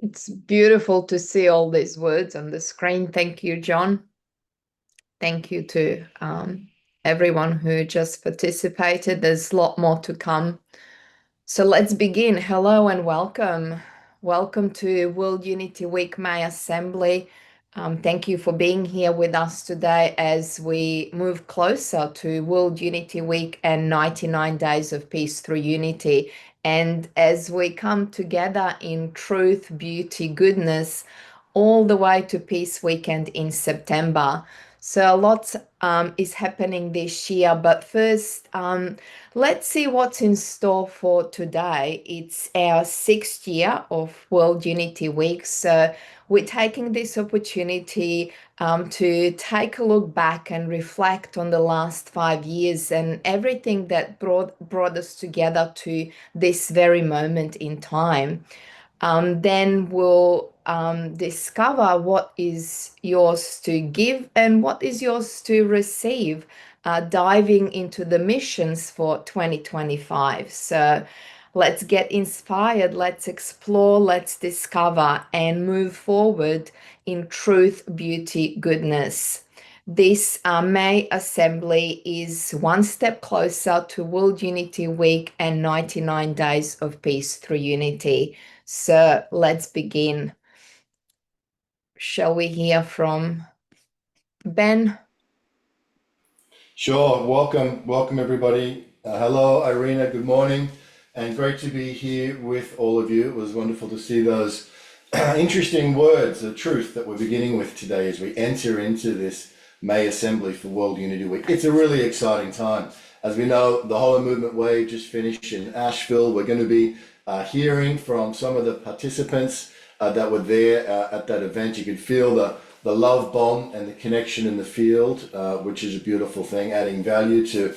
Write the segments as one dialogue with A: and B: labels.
A: It's beautiful to see all these words on the screen. Thank you, John. Thank you to everyone who just participated. There's a lot more to come. So let's begin. Hello and welcome. Welcome to World Unity Week May Assembly. Thank you for being here with us today as we move closer to World Unity Week and 99 Days of Peace through Unity. And as we come together in truth, beauty, goodness, all the way to Peace Weekend in September. So a lot is happening this year, but first, let's see what's in store for today. It's our 6th year of World Unity Week, so we're taking this opportunity to take a look back and reflect on the last 5 years and everything that brought us together to this very moment in time. Then we'll discover what is yours to give and what is yours to receive, diving into the missions for 2025. So let's get inspired, let's explore, let's discover and move forward in truth, beauty, goodness. This May Assembly is one step closer to World Unity Week and 99 Days of Peace through Unity. So let's begin. Shall we hear from Ben?
B: Sure. Welcome everybody. Hello, Irina. Good morning, and great to be here with all of you. It was wonderful to see those interesting words, the truth that we're beginning with today as we enter into this May Assembly for World Unity Week. It's a really exciting time. As we know, the Hollow Movement Wave just finished in Asheville. We're going to be hearing from some of the participants that were there at that event. You could feel the love bomb and the connection in the field, which is a beautiful thing, adding value to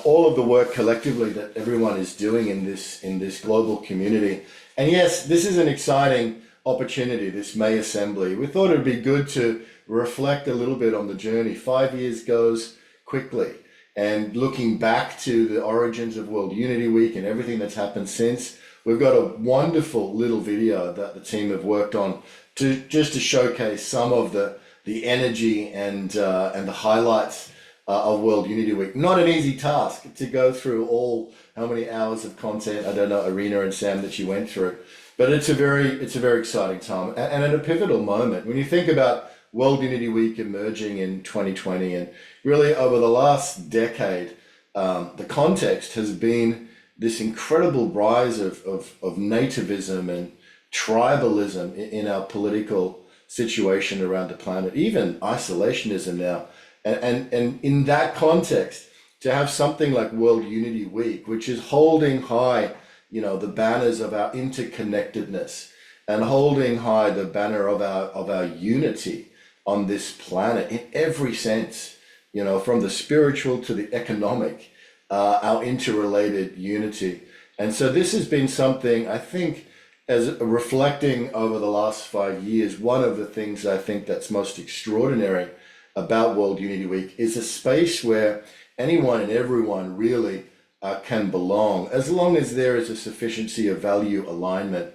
B: all of the work collectively that everyone is doing in this global community. And yes, this is an exciting opportunity, this May Assembly. We thought it would be good to reflect a little bit on the journey. 5 years goes quickly, and looking back to the origins of World Unity Week and everything that's happened since, we've got a wonderful little video that the team have worked on to showcase some of the energy and the highlights of World Unity Week. Not an easy task to go through all how many hours of content. I don't know, Arena and Sam, that you went through, but it's a very exciting time and at a pivotal moment when you think about World Unity Week emerging in 2020 and really over the last decade. The context has been this incredible rise of nativism and tribalism in our political situation around the planet, even isolationism now. And in that context, to have something like World Unity Week, which is holding high, the banners of our interconnectedness and holding high the banner of our unity on this planet in every sense, from the spiritual to the economic, our interrelated unity. And so this has been something I think, as reflecting over the last 5 years, one of the things I think that's most extraordinary about World Unity Week is a space where anyone and everyone really can belong, as long as there is a sufficiency of value alignment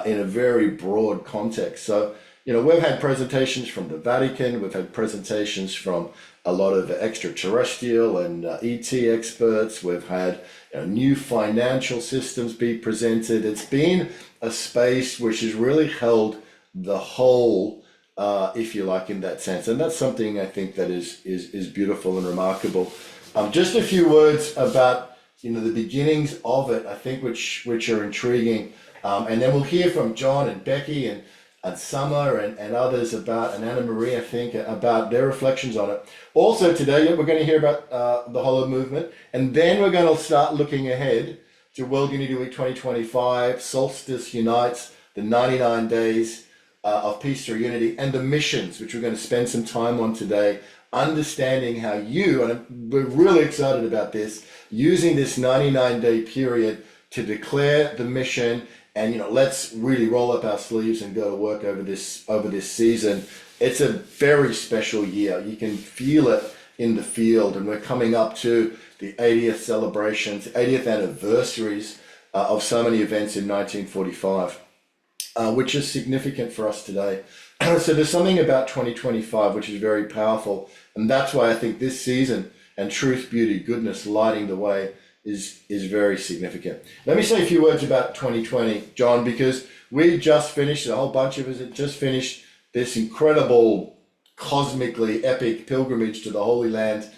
B: in a very broad context. So, we've had presentations from the Vatican, we've had presentations from a lot of extraterrestrial and ET experts, we've had new financial systems be presented. It's been a space which has really held the whole, if you like, in that sense. And that's something I think that is beautiful and remarkable. Just a few words about the beginnings of it, I think, which are intriguing. And then we'll hear from John and Becky and Summer and others about, and Anna Marie, I think, about their reflections on it. Also today, we're going to hear about the Hollow Movement, and then we're going to start looking ahead to World Unity Week 2025, Solstice Unites, the 99 days of peace through unity, and the missions, which we're going to spend some time on today, understanding how you, and we're really excited about this, using this 99-day period to declare the mission. And let's really roll up our sleeves and go to work over this season. It's a very special year. You can feel it in the field, and we're coming up to the 80th celebrations, 80th anniversaries of so many events in 1945. which is significant for us today. So there's something about 2025 which is very powerful, and that's why I think this season and truth, beauty, goodness lighting the way is very significant. Let me say a few words about 2020, John, because we just finished, a whole bunch of us had just finished this incredible, cosmically epic pilgrimage to the Holy Land,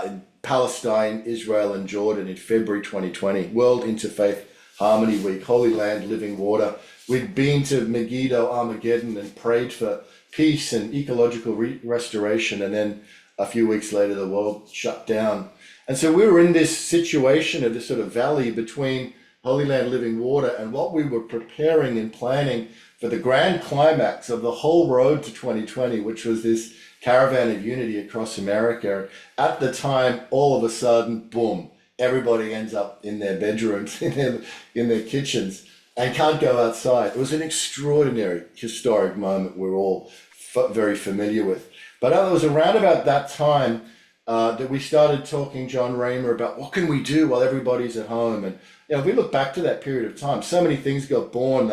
B: in Palestine, Israel, and Jordan in February 2020, World Interfaith Harmony Week, Holy Land, Living Water. We'd been to Megiddo, Armageddon, and prayed for peace and ecological restoration, and then a few weeks later, the world shut down. And so we were in this situation of this sort of valley between Holy Land, Living Water, and what we were preparing and planning for the grand climax of the whole road to 2020, which was this caravan of unity across America. At the time, all of a sudden, boom, everybody ends up in their bedrooms, in their kitchens, and can't go outside. It was an extraordinary historic moment we're all very familiar with. But it was around about that time that we started talking, John Raymer, about what can we do while everybody's at home. And if we look back to that period of time, so many things got born.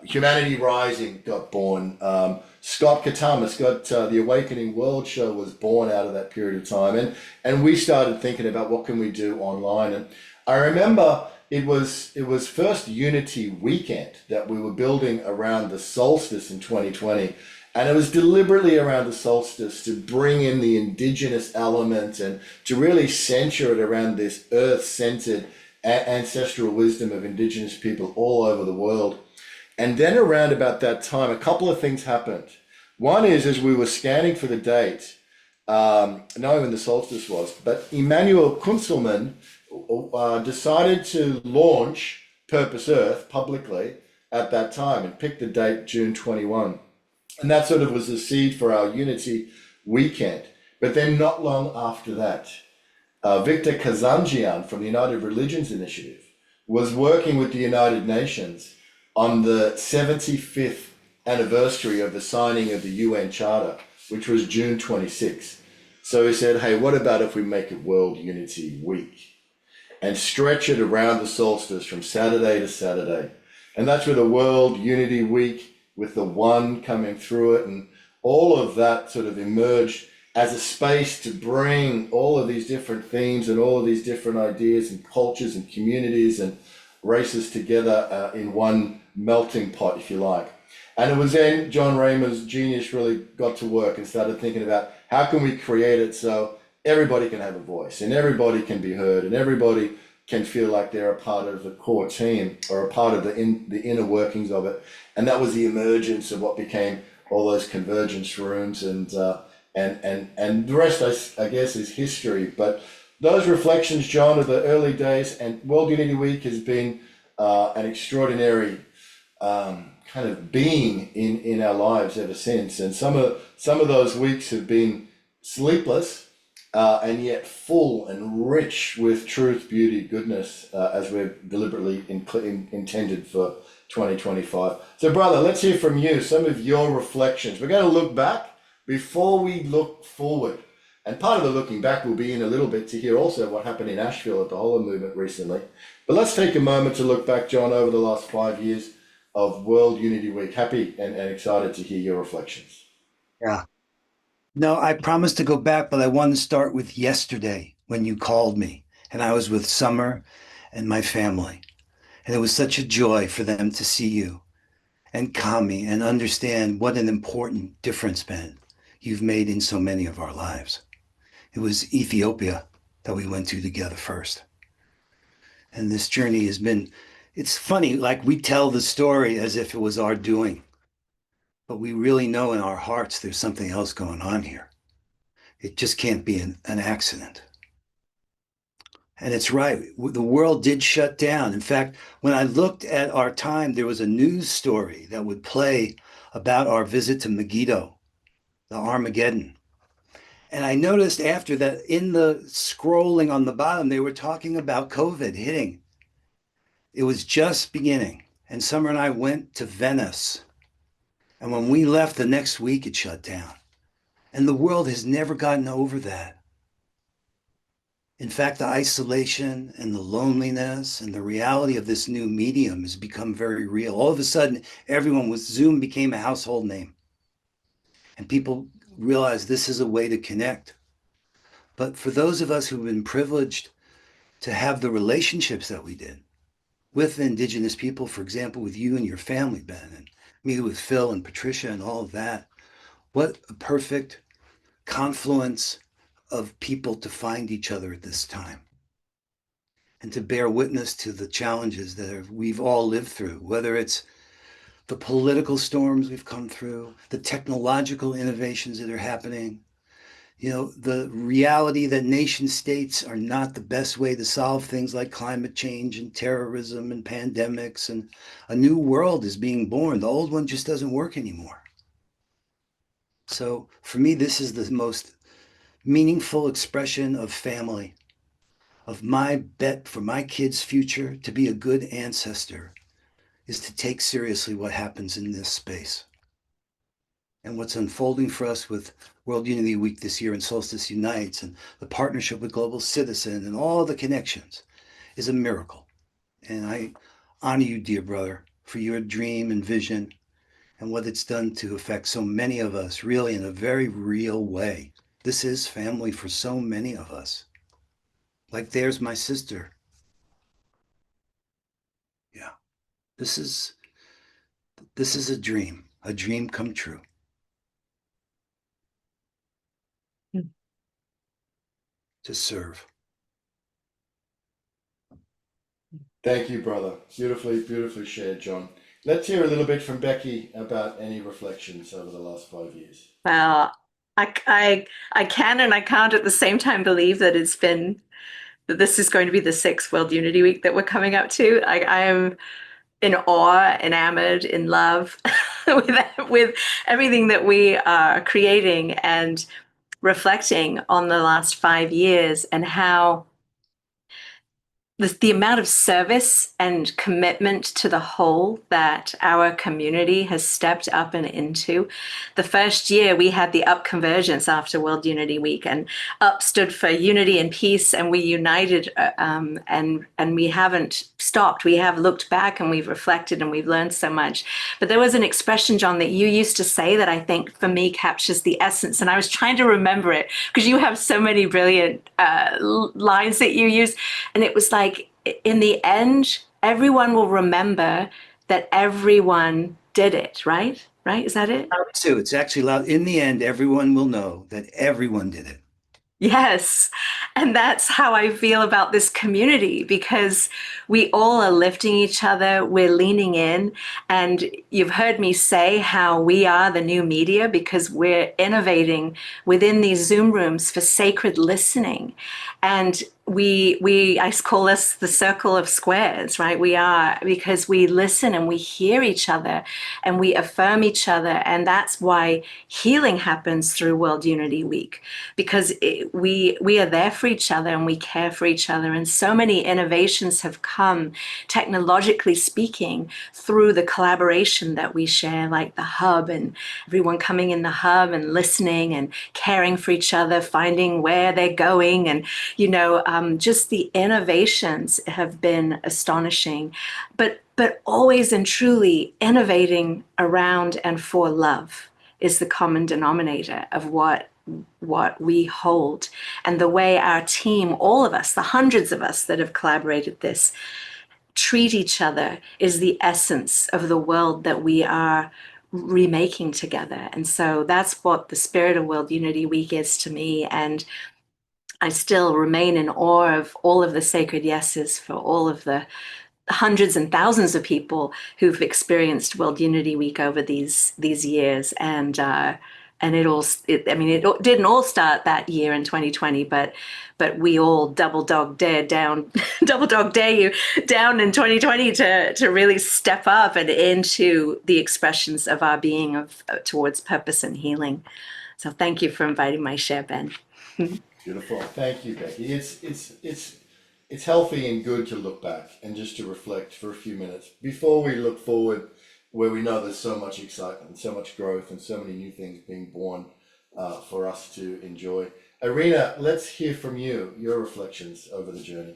B: Humanity Rising got born. Scott Katamas got the Awakening World Show was born out of that period of time, and we started thinking about what can we do online. And I remember it was first Unity Weekend that we were building around the solstice in 2020, and it was deliberately around the solstice to bring in the indigenous element and to really center it around this earth-centered ancestral wisdom of indigenous people all over the world. And then around about that time, a couple of things happened. One is, as we were scanning for the date, knowing when the solstice was, but Emmanuel Kunzelman decided to launch Purpose Earth publicly at that time and picked the date June 21. And that sort of was the seed for our Unity Weekend. But then not long after that, Victor Kazanjian from the United Religions Initiative was working with the United Nations on the 75th anniversary of the signing of the UN Charter, which was June 26. So he said, hey, what about if we make it World Unity Week and stretch it around the solstice from Saturday to Saturday? And that's where the World Unity Week, with the one coming through it, and all of that sort of emerged as a space to bring all of these different themes and all of these different ideas and cultures and communities and races together in one melting pot, if you like. And it was then John Raymer's genius really got to work and started thinking about how can we create it so everybody can have a voice and everybody can be heard and everybody can feel like they're a part of the core team or a part of the inner workings of it. And that was the emergence of what became all those convergence rooms, and the rest, I guess, is history. But those reflections, John, of the early days, and World Unity Week has been an extraordinary kind of being in our lives ever since. And some of those weeks have been sleepless, and yet full and rich with truth, beauty, goodness, as we've deliberately intended for 2025. So, brother, let's hear from you, some of your reflections. We're going to look back before we look forward. And part of the looking back will be in a little bit to hear also what happened in Asheville at the Holler Movement recently. But let's take a moment to look back, John, over the last 5 years of World Unity Week. Happy and excited to hear your reflections.
C: Yeah. No, I promised to go back, but I wanted to start with yesterday when you called me and I was with Summer and my family. And it was such a joy for them to see you and calm me and understand what an important difference, Ben, you've made in so many of our lives. It was Ethiopia that we went to together first. And this journey has been, it's funny, like we tell the story as if it was our doing, but we really know in our hearts there's something else going on here. It just can't be an accident. And it's right. The world did shut down. In fact, when I looked at our time, there was a news story that would play about our visit to Megiddo, the Armageddon. And I noticed after that in the scrolling on the bottom, they were talking about COVID hitting. It was just beginning. And Summer and I went to Venice. And when we left the next week, it shut down. And the world has never gotten over that. In fact, the isolation and the loneliness and the reality of this new medium has become very real. All of a sudden, everyone with Zoom became a household name, and people realize this is a way to connect. But for those of us who've been privileged to have the relationships that we did with Indigenous people, for example, with you and your family, Ben, and me with Phil and Patricia and all of that, what a perfect confluence of people to find each other at this time and to bear witness to the challenges that we've all lived through, whether it's the political storms we've come through, the technological innovations that are happening, the reality that nation states are not the best way to solve things like climate change and terrorism and pandemics, and a new world is being born. The old one just doesn't work anymore. So for me, this is the most meaningful expression of family, of my bet for my kids' future to be a good ancestor, is to take seriously what happens in this space. And what's unfolding for us with World Unity Week this year and Solstice Unites and the partnership with Global Citizen and all the connections is a miracle. And I honor you, dear brother, for your dream and vision and what it's done to affect so many of us, really in a very real way. This is family for so many of us. Like there's my sister. Yeah. This is a dream come true.
A: Mm.
C: To serve.
B: Thank you, brother. Beautifully, beautifully shared, John. Let's hear a little bit from Becky about any reflections over the last 5 years.
D: Well, I can and I can't at the same time believe that that this is going to be the sixth World Unity Week that we're coming up to. I am in awe, enamored, in love with everything that we are creating and reflecting on the last 5 years and how the amount of service and commitment to the whole that our community has stepped up and into. The first year we had the UP convergence after World Unity Week, and UP stood for unity and peace, and we united, and we haven't stopped. We have looked back and we've reflected and we've learned so much. But there was an expression, John, that you used to say that I think for me captures the essence, and I was trying to remember it because you have so many brilliant lines that you use, and it was like, in the end, everyone will remember that everyone did it, right? Right? Is that it?
C: So it's actually loud. In the end, everyone will know that everyone did it.
D: Yes. And that's how I feel about this community, because we all are lifting each other, we're leaning in. And you've heard me say how we are the new media because we're innovating within these Zoom rooms for sacred listening. And I call this the circle of squares, right? We are, because we listen and we hear each other and we affirm each other. And that's why healing happens through World Unity Week, because we are there for each other and we care for each other. And so many innovations have come, technologically speaking, through the collaboration that we share, like the hub, and everyone coming in the hub and listening and caring for each other, finding where they're going. And, just the innovations have been astonishing, but always and truly innovating around and for love is the common denominator of what we hold. And the way our team, all of us, the hundreds of us that have collaborated this, treat each other is the essence of the world that we are remaking together. And so that's what the spirit of World Unity Week is to me. And I still remain in awe of all of the sacred yeses for all of the hundreds and thousands of people who've experienced World Unity Week over these years. And it didn't all start that year in 2020, but we all double dog dare you down in 2020 to really step up and into the expressions of our being towards purpose and healing. So thank you for inviting my share, Ben.
B: Beautiful. Thank you, Becky. It's healthy and good to look back and just to reflect for a few minutes before we look forward, where we know there's so much excitement, so much growth, and so many new things being born for us to enjoy. Irina, let's hear from you, your reflections over the journey.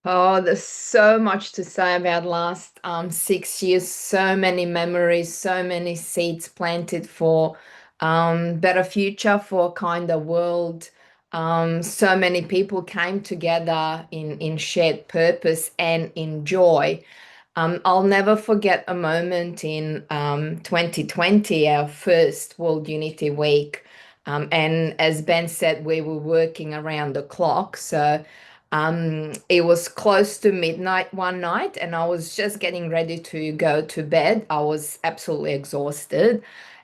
A: Oh, there's so much to say about last 6 years. So many memories, so many seeds planted for better future, for a kinder world. So many people came together in shared purpose and in joy. I'll never forget a moment in 2020, our first World Unity Week. And as Ben said, we were working around the clock. So it was close to midnight one night, and I was just getting ready to go to bed. I was absolutely exhausted,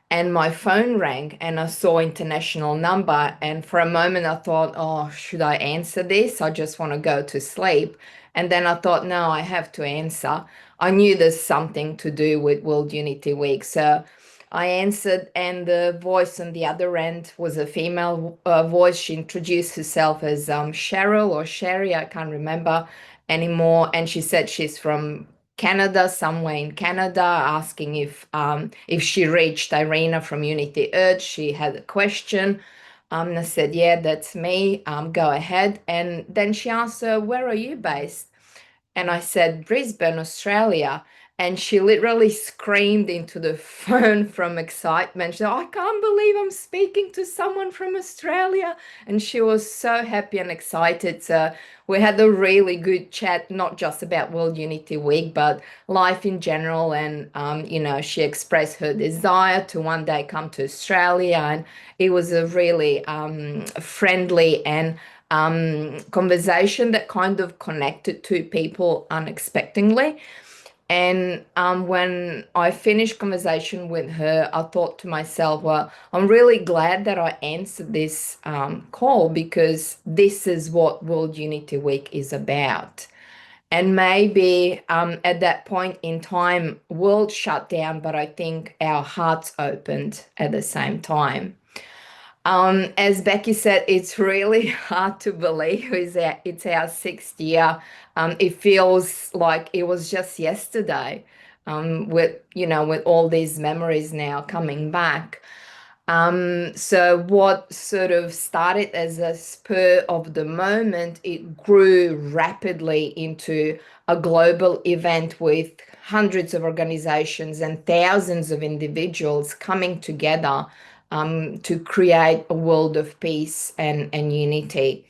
A: and my phone rang, and I saw international number. And for a moment, I thought, "Oh, should I answer this? I just want to go to sleep." And then I thought, "No, I have to answer." I knew there's something to do with World Unity Week, so I answered, and the voice on the other end was a female voice. She introduced herself as Cheryl or Sherry, I can't remember anymore. And she said she's from Canada, somewhere in Canada, asking if she reached Irina from Unity Earth. She had a question. And I said, "Yeah, that's me. Go ahead." And then she asked her, "Where are you based?" And I said, "Brisbane, Australia." And she literally screamed into the phone from excitement. She said, "I can't believe I'm speaking to someone from Australia." And she was so happy and excited. So we had a really good chat, not just about World Unity Week, but life in general. And, she expressed her desire to one day come to Australia. And it was a really friendly and conversation that kind of connected two people unexpectedly. And when I finished conversation with her, I thought to myself, well, I'm really glad that I answered this call, because this is what World Unity Week is about. And maybe at that point in time, world shut down, but I think our hearts opened at the same time. As Becky said, it's really hard to believe it's our sixth year. It feels like it was just yesterday, with all these memories now coming back. So what sort of started as a spur of the moment, it grew rapidly into a global event with hundreds of organizations and thousands of individuals coming together to create a world of peace and unity.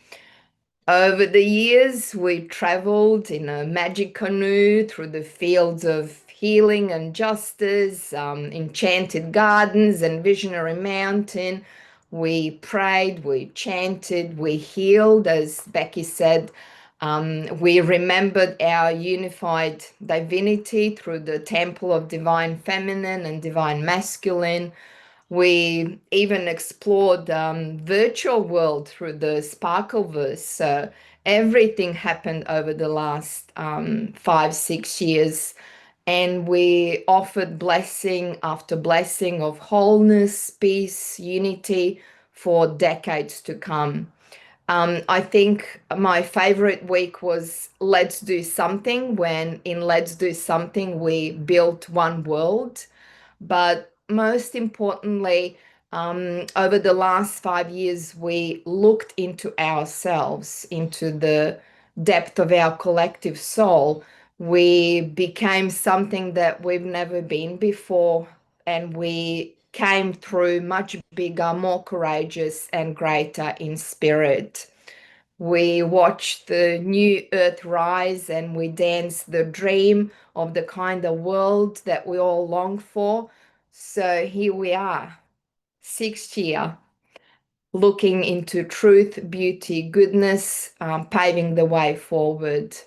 A: Over the years, we traveled in a magic canoe through the fields of healing and justice, enchanted gardens and visionary mountain. We prayed, we chanted, we healed, as Becky said. We remembered our unified divinity through the temple of divine feminine and divine masculine. We even explored virtual world through the Sparkleverse. So everything happened over the last 5, 6 years, and we offered blessing after blessing of wholeness, peace, unity for decades to come. I think my favorite week was Let's Do Something, when in Let's Do Something we built one world. But most importantly, over the last 5 years, we looked into ourselves, into the depth of our collective soul. We became something that we've never been before, and we came through much bigger, more courageous, and greater in spirit. We watched the new earth rise, and we danced the dream of the kind of world that we all long for. So here we are, sixth year, looking into truth, beauty, goodness, paving the way forward.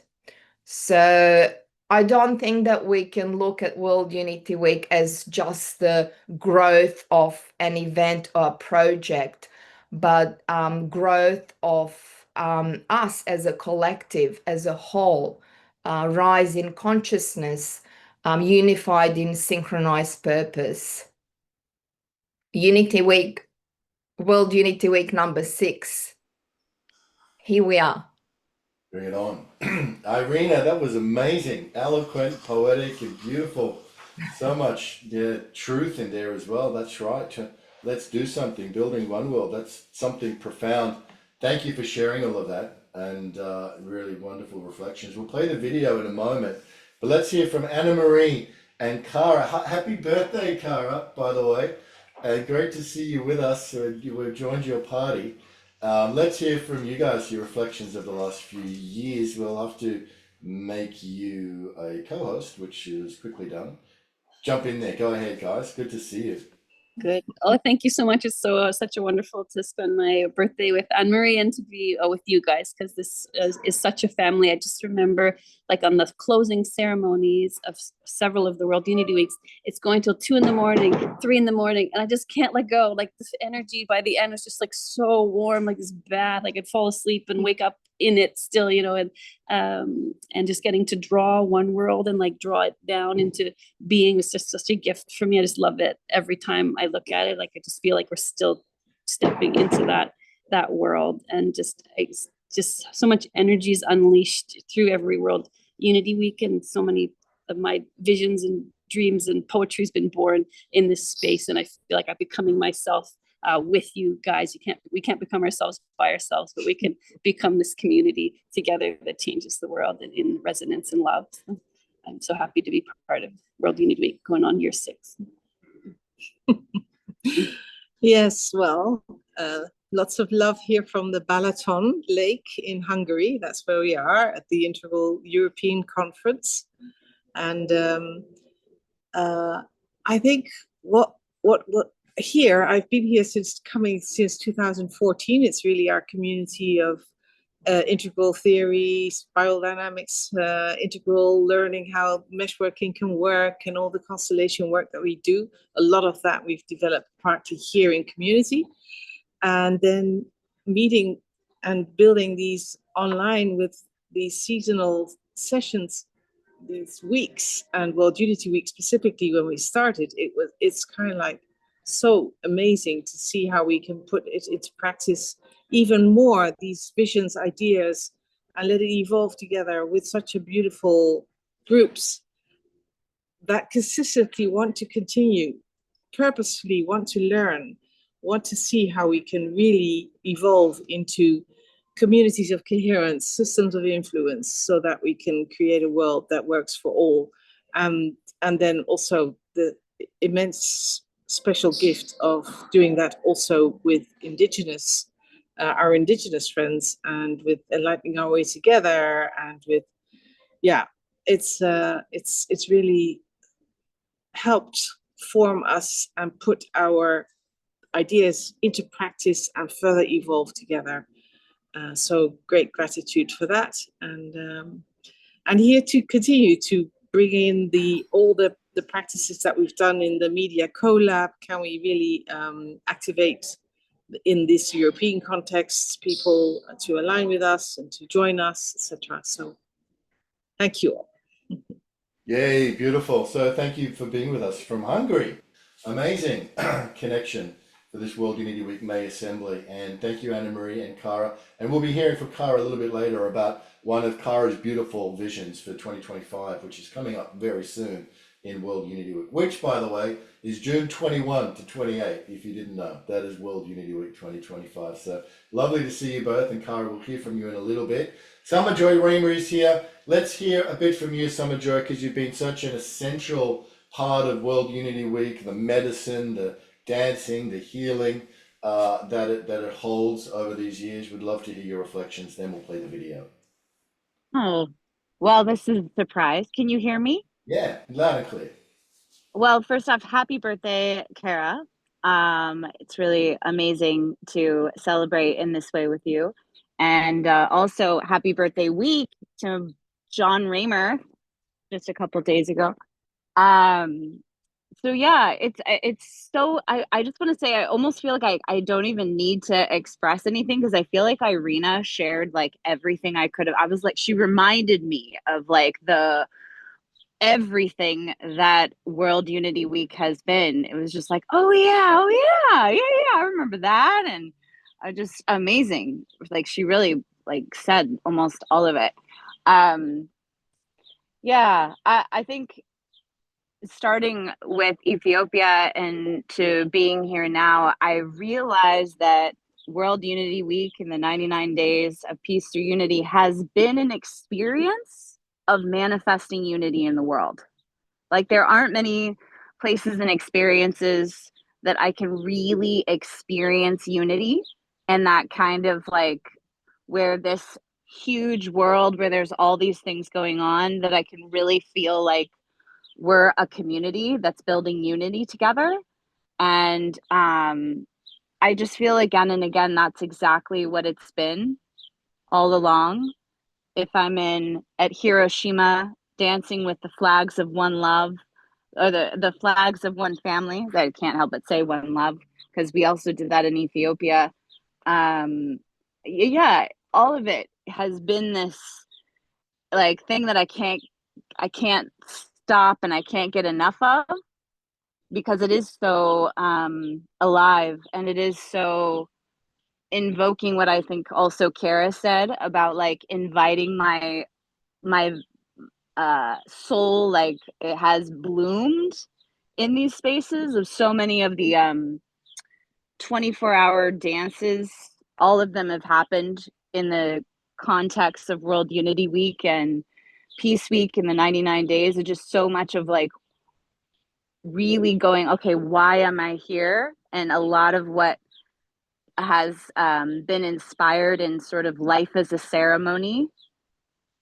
A: So I don't think that we can look at World Unity Week as just the growth of an event or a project, but growth of us as a collective, as a whole, rise in consciousness, unified in synchronized purpose. Unity Week, World Unity Week number 6. Here we are.
B: Bring it on. Irina, that was amazing. Eloquent, poetic, and beautiful. So much truth in there as well. That's right. let's do something, building one world. That's something profound. Thank you for sharing all of that and really wonderful reflections. We'll play the video in a moment, but let's hear from Anna Marie and Cara. Happy birthday, Cara, by the way. Great to see you with us. We've joined your party. Let's hear from you guys, your reflections of the last few years. We'll have to make you a co-host, which is quickly done. Jump in there. Go ahead, guys. Good to see you.
E: Good. Oh, thank you so much. It's so such a wonderful to spend my birthday with Anne Marie and to be with you guys, because this is such a family. I just remember, like, on the closing ceremonies of several of the World Unity Weeks, it's going till 2 a.m, 3 a.m, and I just can't let go. Like, this energy by the end was just like so warm, like this bath. Like, I'd fall asleep and wake up in it still, and just getting to draw one world and like draw it down into being is just such a gift for me. I just love it every time I look at it. Like, I just feel like we're still stepping into that world, and just so much energy is unleashed through every World Unity Week, and so many of my visions and dreams and poetry has been born in this space, and I feel like I'm becoming myself with you guys. We can't become ourselves by ourselves, but we can become this community together that changes the world in resonance and love. I'm so happy to be part of World Unity Week, going on year 6.
F: Yes, well, lots of love here from the Balaton Lake in Hungary. That's where we are at the Integral European Conference. And I think what here, I've been here since 2014. It's really our community of integral theory, spiral dynamics, integral learning, how meshworking can work, and all the constellation work that we do. A lot of that we've developed partly here in community, and then meeting and building these online with these seasonal sessions, these weeks, and World Unity Week specifically. When we started, it's kind of like so amazing to see how we can put it into practice even more, these visions, ideas, and let it evolve together with such a beautiful groups that consistently want to continue, purposefully want to learn, want to see how we can really evolve into communities of coherence, systems of influence, so that we can create a world that works for all. And then also the immense special gift of doing that also with our indigenous friends, and with enlightening our way together, and with, it's really helped form us and put our ideas into practice and further evolve together. So great gratitude for that, and here to continue to bring in all the practices that we've done in the Media Collab. Can we really activate in this European context people to align with us and to join us, etc. So thank you all.
B: Yay, beautiful. So thank you for being with us from Hungary. Amazing connection for this World Unity Week May Assembly. And thank you, Anna Marie and Cara. And we'll be hearing from Cara a little bit later about one of Cara's beautiful visions for 2025, which is coming up very soon in World Unity Week, which, by the way, is June 21 to 28, if you didn't know. That is World Unity Week 2025. So lovely to see you both, and Cara, we'll hear from you in a little bit. Summer Joy Reamer is here. Let's hear a bit from you, Summer Joy, because you've been such an essential part of World Unity Week, the medicine, the dancing, the healing that it holds over these years. We'd love to hear your reflections. Then we'll play the video.
G: Oh, well, this is a surprise. Can you hear me?
B: Yeah, loud and clear.
G: Well, first off, happy birthday, Cara. It's really amazing to celebrate in this way with you. And also happy birthday week to John Raymer just a couple days ago. So yeah, it's so I just want to say I almost feel like I don't even need to express anything, because I feel like Irina shared like everything I could have. I was like, she reminded me of like everything that World Unity Week has been. It was just like, oh yeah, I remember that. And just amazing. Like, she really like said almost all of it. Yeah, I think starting with Ethiopia and to being here now, I realized that World Unity Week and the 99 Days of Peace through Unity has been an experience of manifesting unity in the world. Like, there aren't many places and experiences that I can really experience unity, and that kind of like where this huge world where there's all these things going on, that I can really feel like we're a community that's building unity together. And I just feel again and again that's exactly what it's been all along. If I'm in at Hiroshima dancing with the flags of one love, or the flags of one family, I can't help but say one love, because we also did that in Ethiopia. Yeah, all of it has been this like thing that I can't stop and I can't get enough of, because it is so alive, and it is so invoking what I think also Kara said about like inviting my soul, like it has bloomed in these spaces of so many of the 24-hour dances. All of them have happened in the context of World Unity Week and Peace Week and the 99 days. It's just so much of like really going, okay, why am I here? And a lot of what has been inspired in sort of life as a ceremony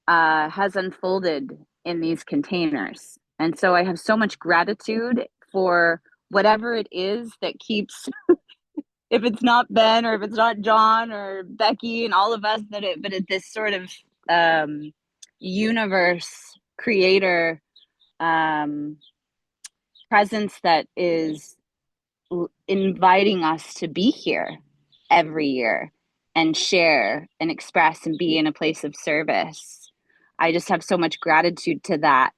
G: has unfolded in these containers. And so I have so much gratitude for whatever it is that keeps, if it's not Ben or if it's not John or Becky and all of us, but it this sort of universe creator presence that is inviting us to be here every year and share and express and be in a place of service. I just have so much gratitude to that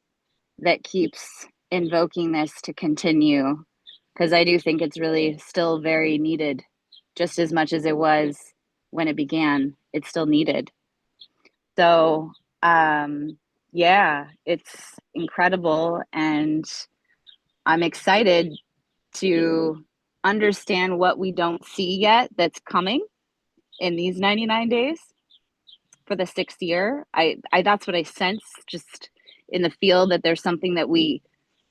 G: keeps invoking this to continue, because I do think it's really still very needed, just as much as it was when it began. It's still needed. So yeah, it's incredible, and I'm excited to understand what we don't see yet that's coming in these 99 days for the 6th year. I that's what I sense just in the field, that there's something that we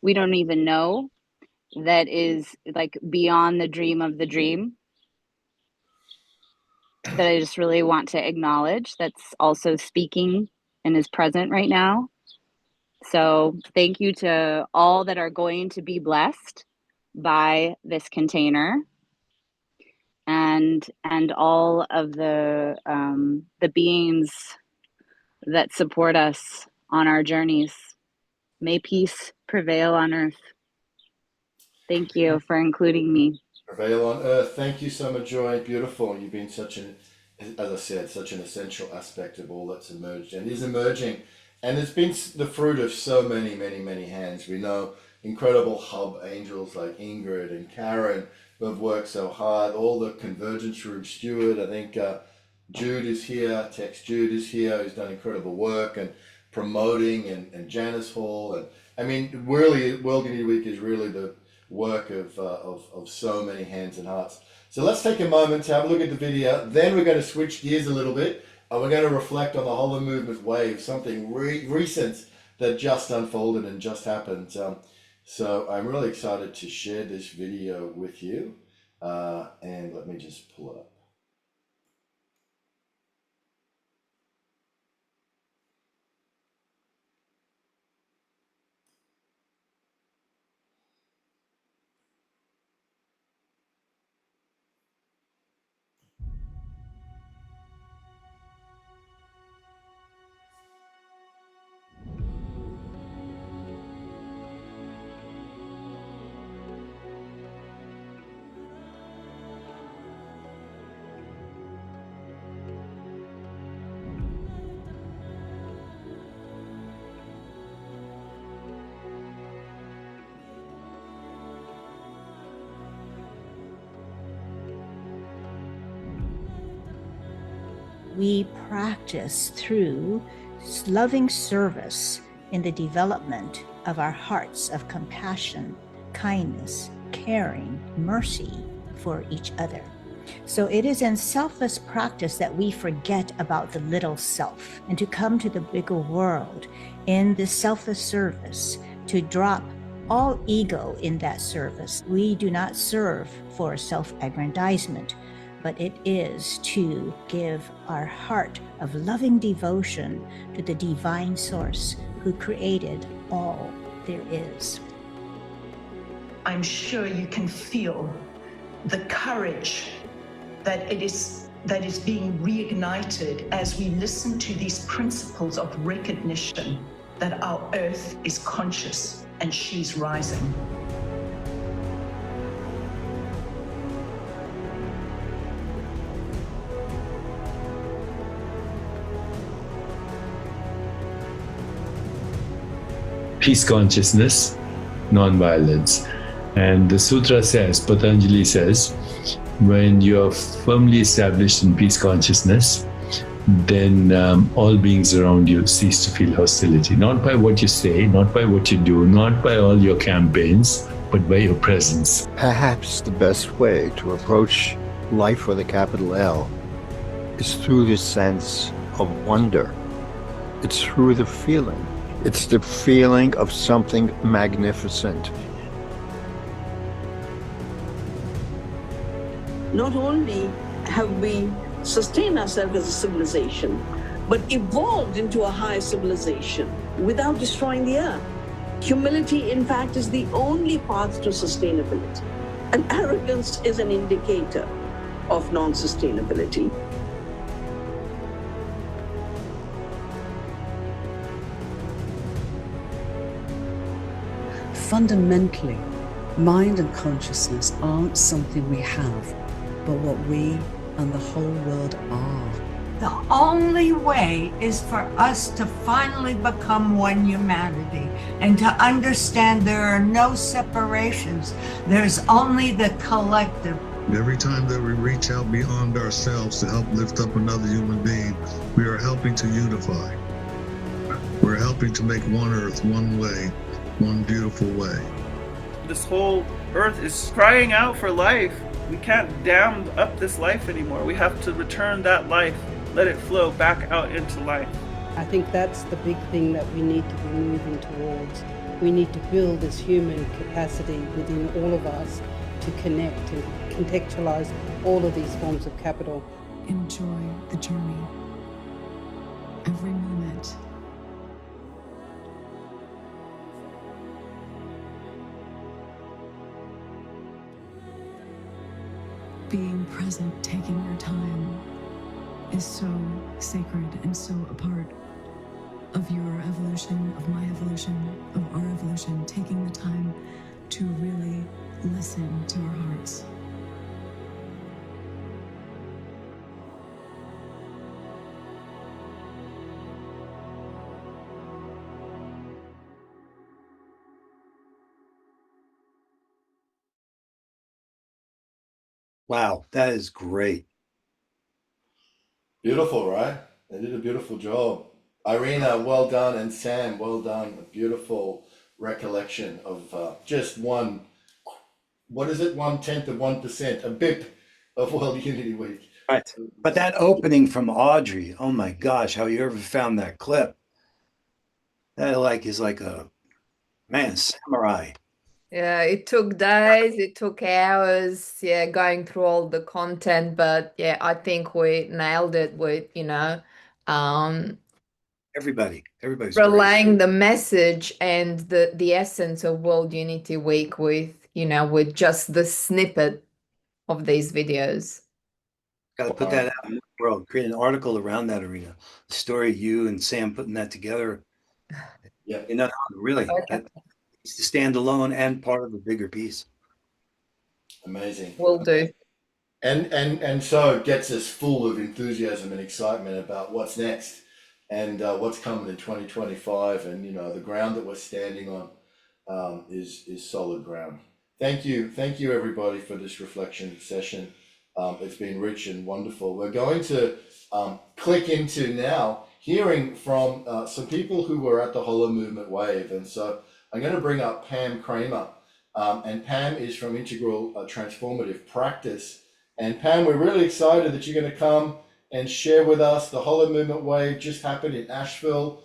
G: don't even know that is like beyond the dream of the dream, that I just really want to acknowledge, that's also speaking and is present right now. So thank you to all that are going to be blessed by this container, and all of the beings that support us on our journeys. May peace prevail on earth. Thank you for including me.
B: Prevail on earth. Thank you so much, Joy. Beautiful. You've been such an, as I said, such an essential aspect of all that's emerged and is emerging. And it's been the fruit of so many, many, many hands. We know incredible hub angels like Ingrid and Karen who have worked so hard. All the Convergence Room steward. I think Jude is here. Tex Jude is here, who's done incredible work and promoting, and Janice Hall. And I mean, really, World Unity Week is really the work of so many hands and hearts. So let's take a moment to have a look at the video. Then we're going to switch gears a little bit, and we're going to reflect on the Hollow Movement wave, something recent that just unfolded and just happened. So I'm really excited to share this video with you. And let me just pull it up.
H: We practice through loving service in the development of our hearts of compassion, kindness, caring, mercy for each other. So it is in selfless practice that we forget about the little self and to come to the bigger world in this selfless service, to drop all ego in that service. We do not serve for self-aggrandizement, but it is to give our heart of loving devotion to the divine source who created all there is.
I: I'm sure you can feel the courage that is being reignited as we listen to these principles of recognition that our earth is conscious and she's rising.
J: Peace consciousness, non-violence. And the sutra says, Patanjali says, when you're firmly established in peace consciousness, then all beings around you cease to feel hostility. Not by what you say, not by what you do, not by all your campaigns, but by your presence.
K: Perhaps the best way to approach life with a capital L is through this sense of wonder. It's through the feeling. It's the feeling of something magnificent.
L: Not only have we sustained ourselves as a civilization, but evolved into a higher civilization without destroying the earth. Humility, in fact, is the only path to sustainability. And arrogance is an indicator of non-sustainability.
M: Fundamentally, mind and consciousness aren't something we have, but what we and the whole world are.
N: The only way is for us to finally become one humanity and to understand there are no separations. There's only the collective.
O: Every time that we reach out beyond ourselves to help lift up another human being, we are helping to unify. We're helping to make one earth, one way, one beautiful way.
P: This whole earth is crying out for life. We can't dam up this life anymore. We have to return that life, let it flow back out into life.
Q: I think that's the big thing that we need to be moving towards. We need to build this human capacity within all of us to connect and contextualize all of these forms of capital.
R: Enjoy the journey, every moment. Being present, taking your time, is so sacred and so a part of your evolution, of my evolution, of our evolution, taking the time to really listen to our hearts.
C: Wow, that is great.
B: Beautiful, right? They did a beautiful job. Irina, well done, and Sam, well done. A beautiful recollection of just one, what is it, 1/10 of 1%, a bip of World Unity Week.
C: Right. But that opening from Audrey, oh my gosh, how you ever found that clip? That is like a, man, samurai.
A: Yeah, it took days, it took hours, yeah, going through all the content, but yeah, I think we nailed it with,
C: Everybody's
A: relaying the message and the essence of World Unity Week with, with just the snippet of these videos.
C: Got to put that out in the world, create an article around that, Arena. The story of you and Sam putting that together.
B: Yeah.
C: Really, that needs to stand alone and part of a bigger piece.
B: Amazing.
A: Will do.
B: And so it gets us full of enthusiasm and excitement about what's next and what's coming in 2025. And, the ground that we're standing on is solid ground. Thank you, everybody, for this reflection session. It's been rich and wonderful. We're going to click into now hearing from some people who were at the Hollow Movement Wave. And so I'm going to bring up Pam Kramer. And Pam is from Integral Transformative Practice. And Pam, we're really excited that you're going to come and share with us. The Hollow Movement Wave just happened in Asheville.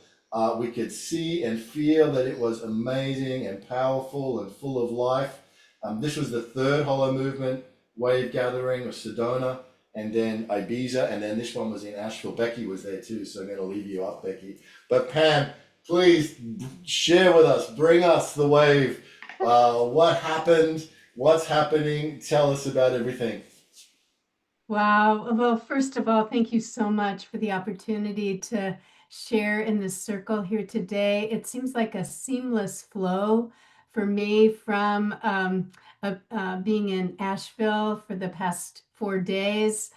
B: We could see and feel that it was amazing and powerful and full of life. This was the third Hollow Movement Wave gathering of Sedona, and then Ibiza, and then this one was in Asheville. Becky was there too, so I'm going to leave you up, Becky. But Pam, please share with us, bring us the wave. What happened? What's happening? Tell us about everything.
S: Wow. Well, first of all, thank you so much for the opportunity to share in this circle here today. It seems like a seamless flow for me from being in Asheville for the past 4 days.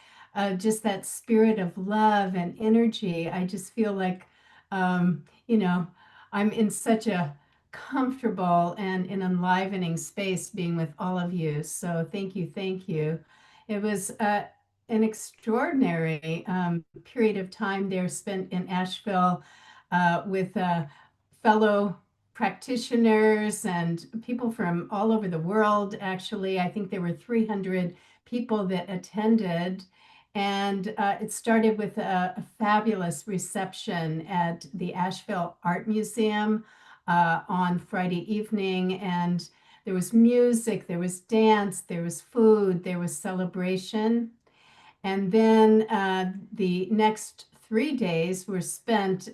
S: Just that spirit of love and energy. I just feel like, you know, I'm in such a comfortable and an enlivening space being with all of you. So thank you. Thank you. It was an extraordinary period of time there spent in Asheville with fellow practitioners and people from all over the world. Actually, I think there were 300 people that attended. And it started with a fabulous reception at the Asheville Art Museum on Friday evening. And there was music, there was dance, there was food, there was celebration. And then the next 3 days were spent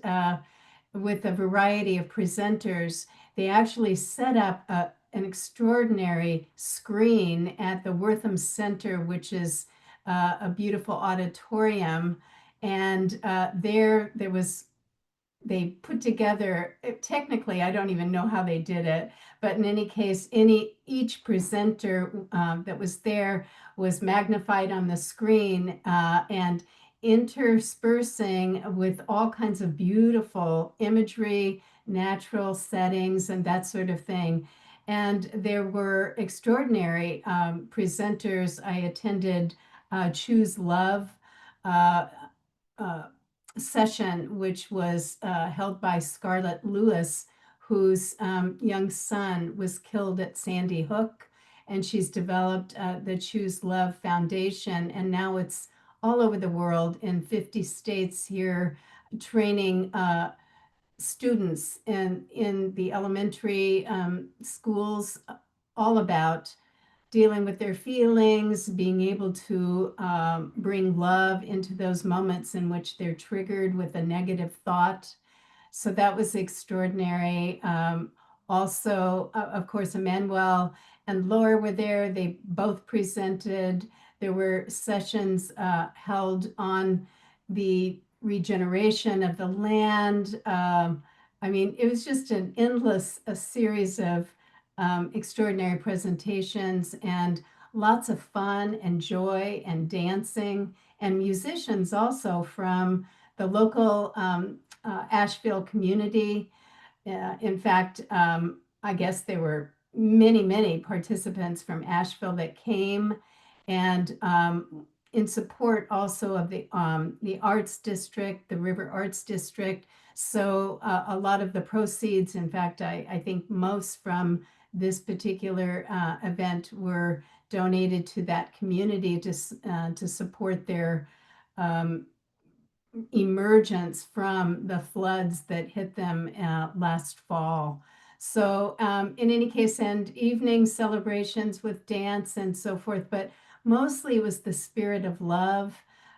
S: with a variety of presenters. They actually set up an extraordinary screen at the Wortham Center, which is a beautiful auditorium. And there was they put together, technically, I don't even know how they did it, but in any case, each presenter that was there was magnified on the screen and interspersing with all kinds of beautiful imagery, natural settings, and that sort of thing. And there were extraordinary presenters. I attended Choose Love uh, uh, session, which was held by Scarlett Lewis, whose young son was killed at Sandy Hook. And she's developed the Choose Love Foundation. And now it's all over the world in 50 states here, training students in the elementary schools all about dealing with their feelings, being able to bring love into those moments in which they're triggered with a negative thought. So that was extraordinary. Also, of course, Emmanuel and Laura were there. They both presented. There were sessions held on the regeneration of the land. I mean, it was just an endless a series of extraordinary presentations and lots of fun and joy and dancing, and musicians also from the local Asheville community. In fact, I guess there were many, many participants from Asheville that came, and in support also of the Arts District, the River Arts District. So a lot of the proceeds, in fact, I think most from this particular event were donated to that community to support their emergence from the floods that hit them last fall. So in any case, and evening celebrations with dance and so forth, but mostly it was the spirit of love.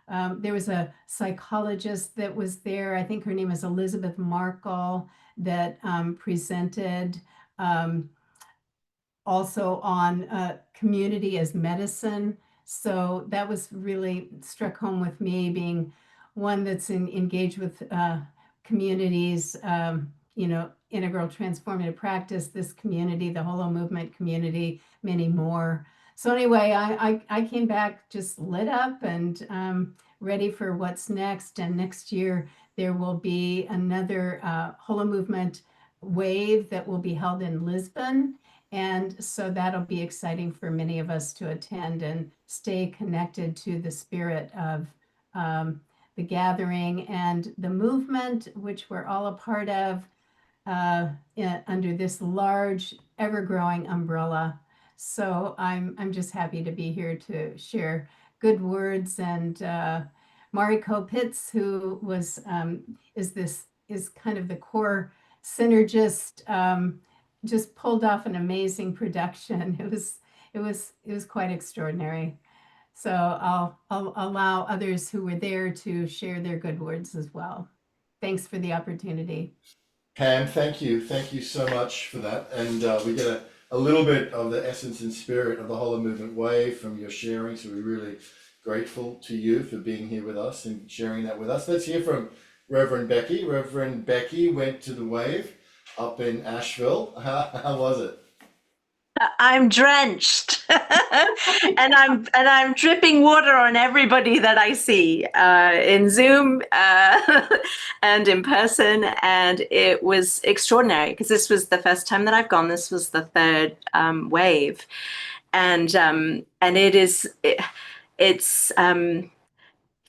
S: There was a psychologist that was there. I think her name is Elizabeth Markle that presented. Also on community as medicine. So that was really struck home with me, being one that's engaged with communities, integral transformative practice, this community, the Holo Movement community, many more. So anyway, I came back just lit up and ready for what's next. And next year, there will be another Holo Movement wave that will be held in Lisbon. And so that'll be exciting for many of us to attend and stay connected to the spirit of the gathering and the movement, which we're all a part of. under this large, ever-growing umbrella. So I'm just happy to be here to share good words. And Mariko Pitts, who was is kind of the core synergist, just pulled off an amazing production. It was quite extraordinary. So I'll allow others who were there to share their good words as well. Thanks for the opportunity.
B: Pam, thank you. Thank you so much for that. And we get a little bit of the essence and spirit of the Hollow Movement Wave from your sharing. So we're really grateful to you for being here with us and sharing that with us. Let's hear from Reverend Becky. Reverend Becky went to the Wave up in Asheville. How was it?
D: I'm drenched and I'm dripping water on everybody that I see in Zoom and in person, and it was extraordinary because this was the first time that I've gone. This was the third wave, and it's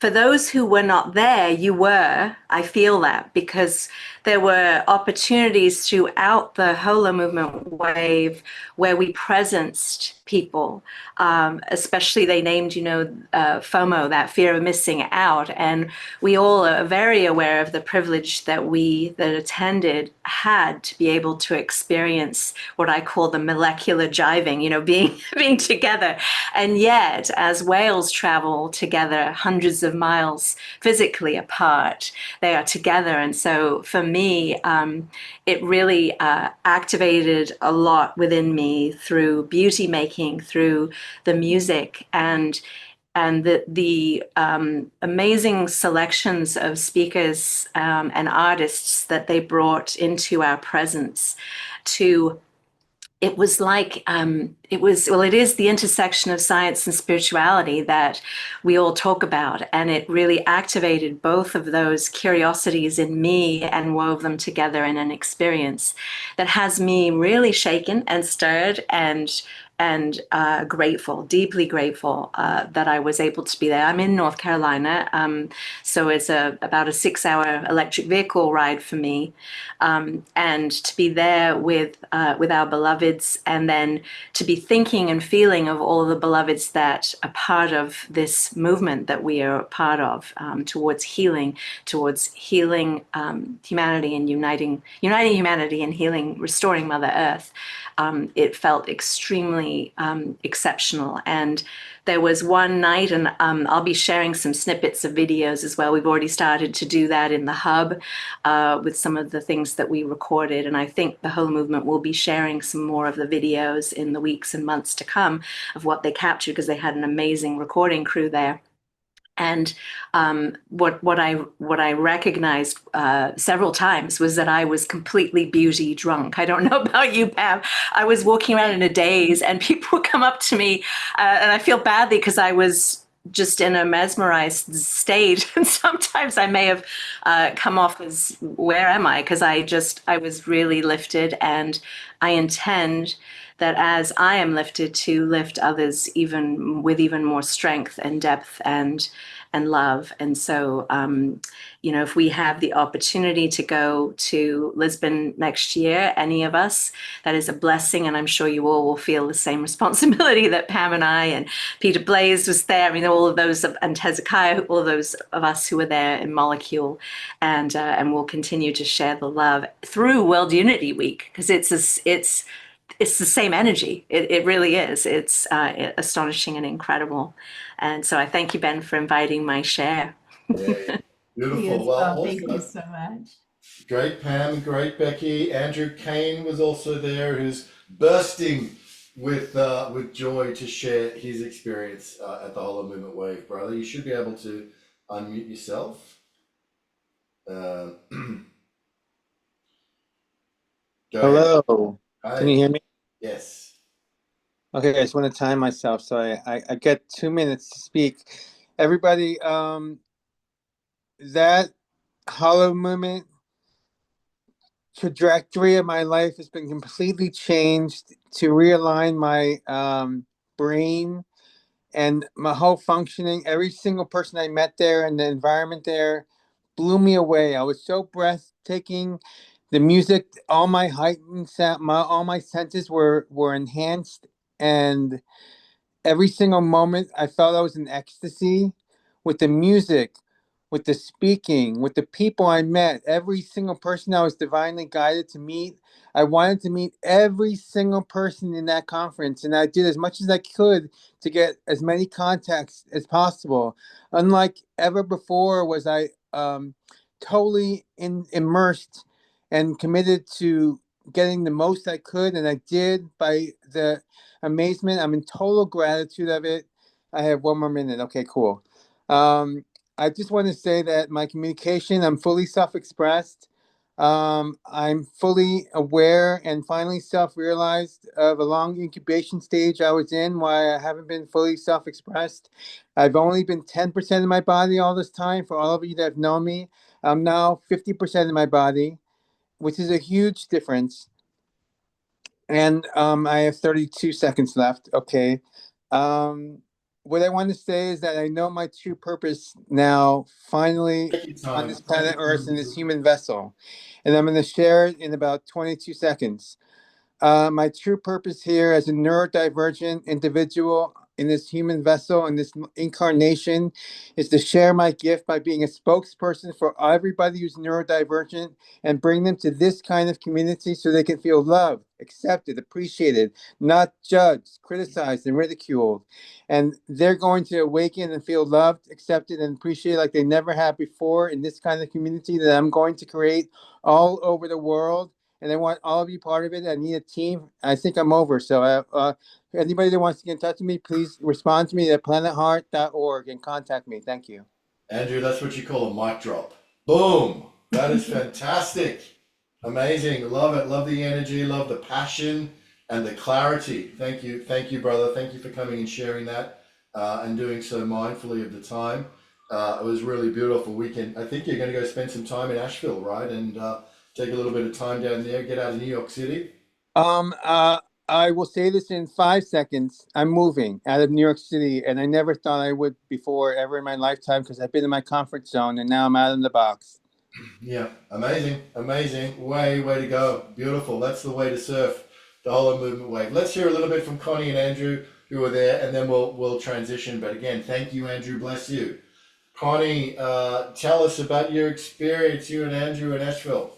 D: for those who were not there, you were. I feel that because there were opportunities throughout the Holo Movement Wave where we presenced people, especially they named, FOMO, that fear of missing out. And we all are very aware of the privilege that we that attended had to be able to experience what I call the molecular jiving, being together. And yet, as whales travel together hundreds of miles physically apart, they are together. And so for me, it really activated a lot within me through beauty making, through the music, and the amazing selections of speakers and artists that they brought into our presence to. It was like, it is the intersection of science and spirituality that we all talk about. And it really activated both of those curiosities in me and wove them together in an experience that has me really shaken and stirred and grateful, deeply grateful that I was able to be there. I'm in North Carolina, so it's about a 6-hour electric vehicle ride for me, and to be there with our beloveds, and then to be thinking and feeling of all the beloveds that are part of this movement that we are part of, towards healing humanity and uniting humanity and healing, restoring Mother Earth. It felt extremely exceptional. And there was one night, and I'll be sharing some snippets of videos as well. We've already started to do that in the hub with some of the things that we recorded. And I think the whole movement will be sharing some more of the videos in the weeks and months to come of what they captured, because they had an amazing recording crew there. And what I recognized several times was that I was completely beauty drunk. I don't know about you, Pam. I was walking around in a daze, and people would come up to me, and I feel badly because I was just in a mesmerized state. And sometimes I may have come off as, where am I? Because I was really lifted, and I intend that as I am lifted, to lift others even with even more strength and depth and love. And so, if we have the opportunity to go to Lisbon next year, any of us, that is a blessing. And I'm sure you all will feel the same responsibility that Pam and I and Peter Blaze was there. I mean, all of those, and Hezekiah, all of those of us who were there in Molecule, and we'll continue to share the love through World Unity Week, because it's the same energy. It really is. It's astonishing and incredible. And so I thank you, Ben, for inviting my share.
B: Yeah, beautiful.
S: Yes,
B: Well,
S: thank you
B: also
S: so much.
B: great Pam, great Becky. Andrew Kane was also there, who's bursting with joy to share his experience at the Hollow Movement Wave. Brother, you should be able to unmute yourself. Go ahead.
T: Hello.
B: Hi.
T: Can you hear me?
B: Yes.
T: Okay, I just want to time myself so I get 2 minutes to speak. Everybody, that hollow movement trajectory of my life has been completely changed to realign my brain and my whole functioning. Every single person I met there and the environment there blew me away. I was so breathtaking. the music, all my heightened sound, all my senses were enhanced, and every single moment I felt I was in ecstasy with the music, with the speaking, with the people I met, every single person I was divinely guided to meet. I wanted to meet every single person in that conference, and I did as much as I could to get as many contacts as possible. Unlike ever before, was I totally immersed and committed to getting the most I could, and I did by the amazement. I'm in total gratitude of it. I have one more minute. Okay, cool. I just want to say that my communication, I'm fully self-expressed. I'm fully aware and finally self-realized of a long incubation stage I was in, why I haven't been fully self-expressed. I've only been 10% of my body all this time. For all of you that have known me, I'm now 50% of my body, which is a huge difference. And I have 32 seconds left. Okay. What I want to say is that I know my true purpose now, finally,
B: Take your
T: on
B: time.
T: this
B: Take
T: planet
B: your
T: Earth in
B: time.
T: this human vessel. And I'm going to share it in about 22 seconds. My true purpose here as a neurodivergent individual in this human vessel, in this incarnation, is to share my gift by being a spokesperson for everybody who's neurodivergent and bring them to this kind of community so they can feel loved, accepted, appreciated, not judged, criticized, and ridiculed. And they're going to awaken and feel loved, accepted, and appreciated like they never have before in this kind of community that I'm going to create all over the world, and I want all of you part of it. I need a team. I think I'm over. So anybody that wants to get in touch with me, please respond to me at planetheart.org and contact me. Thank you.
B: Andrew, that's what you call a mic drop. Boom! That is fantastic. Amazing. Love it. Love the energy. Love the passion and the clarity. Thank you. Thank you, brother. Thank you for coming and sharing that and doing so mindfully of the time. It was really beautiful weekend. I think you're going to go spend some time in Asheville, right? And take a little bit of time down there, get out of New York City.
T: I will say this in 5 seconds. I'm moving out of New York City, and I never thought I would before ever in my lifetime because I've been in my comfort zone, and now I'm out of the box.
B: Yeah, amazing, amazing. Way to go. Beautiful. That's the way to surf the whole movement wave. Let's hear a little bit from Connie and Andrew who are there, and then we'll transition. But again, thank you, Andrew. Bless you. Connie, tell us about your experience, you and Andrew in Asheville.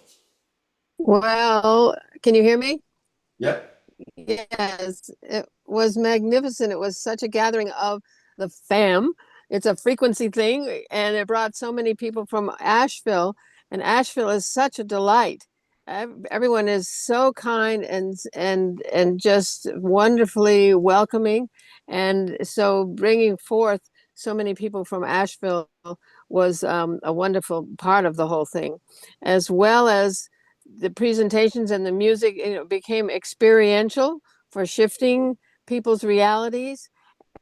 U: Well, can you hear me?
B: Yep.
U: Yes, it was magnificent. It was such a gathering of the fam. It's a frequency thing, and it brought so many people from Asheville, and Asheville is such a delight. Everyone is so kind and just wonderfully welcoming, and so bringing forth so many people from Asheville was a wonderful part of the whole thing, as well as the presentations and the music, became experiential for shifting people's realities.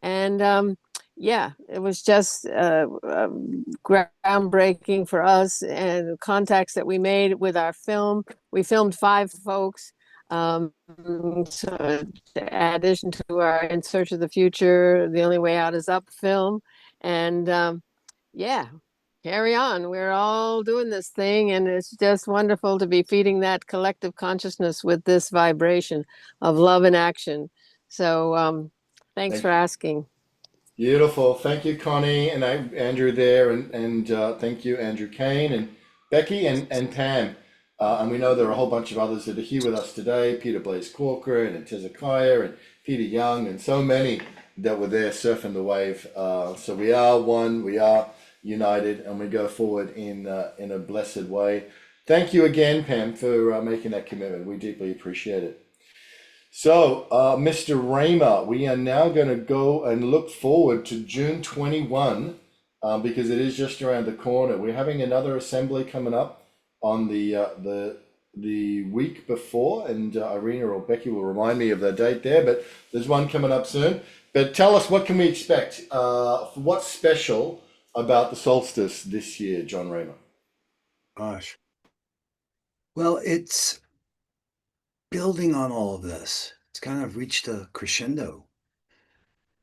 U: And yeah, it was just groundbreaking for us, and contacts that we made with our film. We filmed 5 folks. So in addition to our In Search of the Future, The Only Way Out Is Up film. And yeah, carry on. We're all doing this thing, and it's just wonderful to be feeding that collective consciousness with this vibration of love and action. So thanks for asking.
B: Beautiful. Thank you, Connie and Andrew there, and thank you, Andrew Kane and Becky and Pam. And we know there are a whole bunch of others that are here with us today. Peter Blaze Corcoran and Hezekiah and Peter Young and so many that were there surfing the wave. So we are one, we are united, and we go forward in a blessed way. Thank you again, Pam, for making that commitment. We deeply appreciate it. So, Mr. Raymer, we are now going to go and look forward to June 21 because it is just around the corner. We're having another assembly coming up on the week before, and Irina or Becky will remind me of the date there, but there's one coming up soon. But tell us, what can we expect? What's special about the solstice this year, John Raymer?
C: Gosh. Well, it's building on all of this. It's kind of reached a crescendo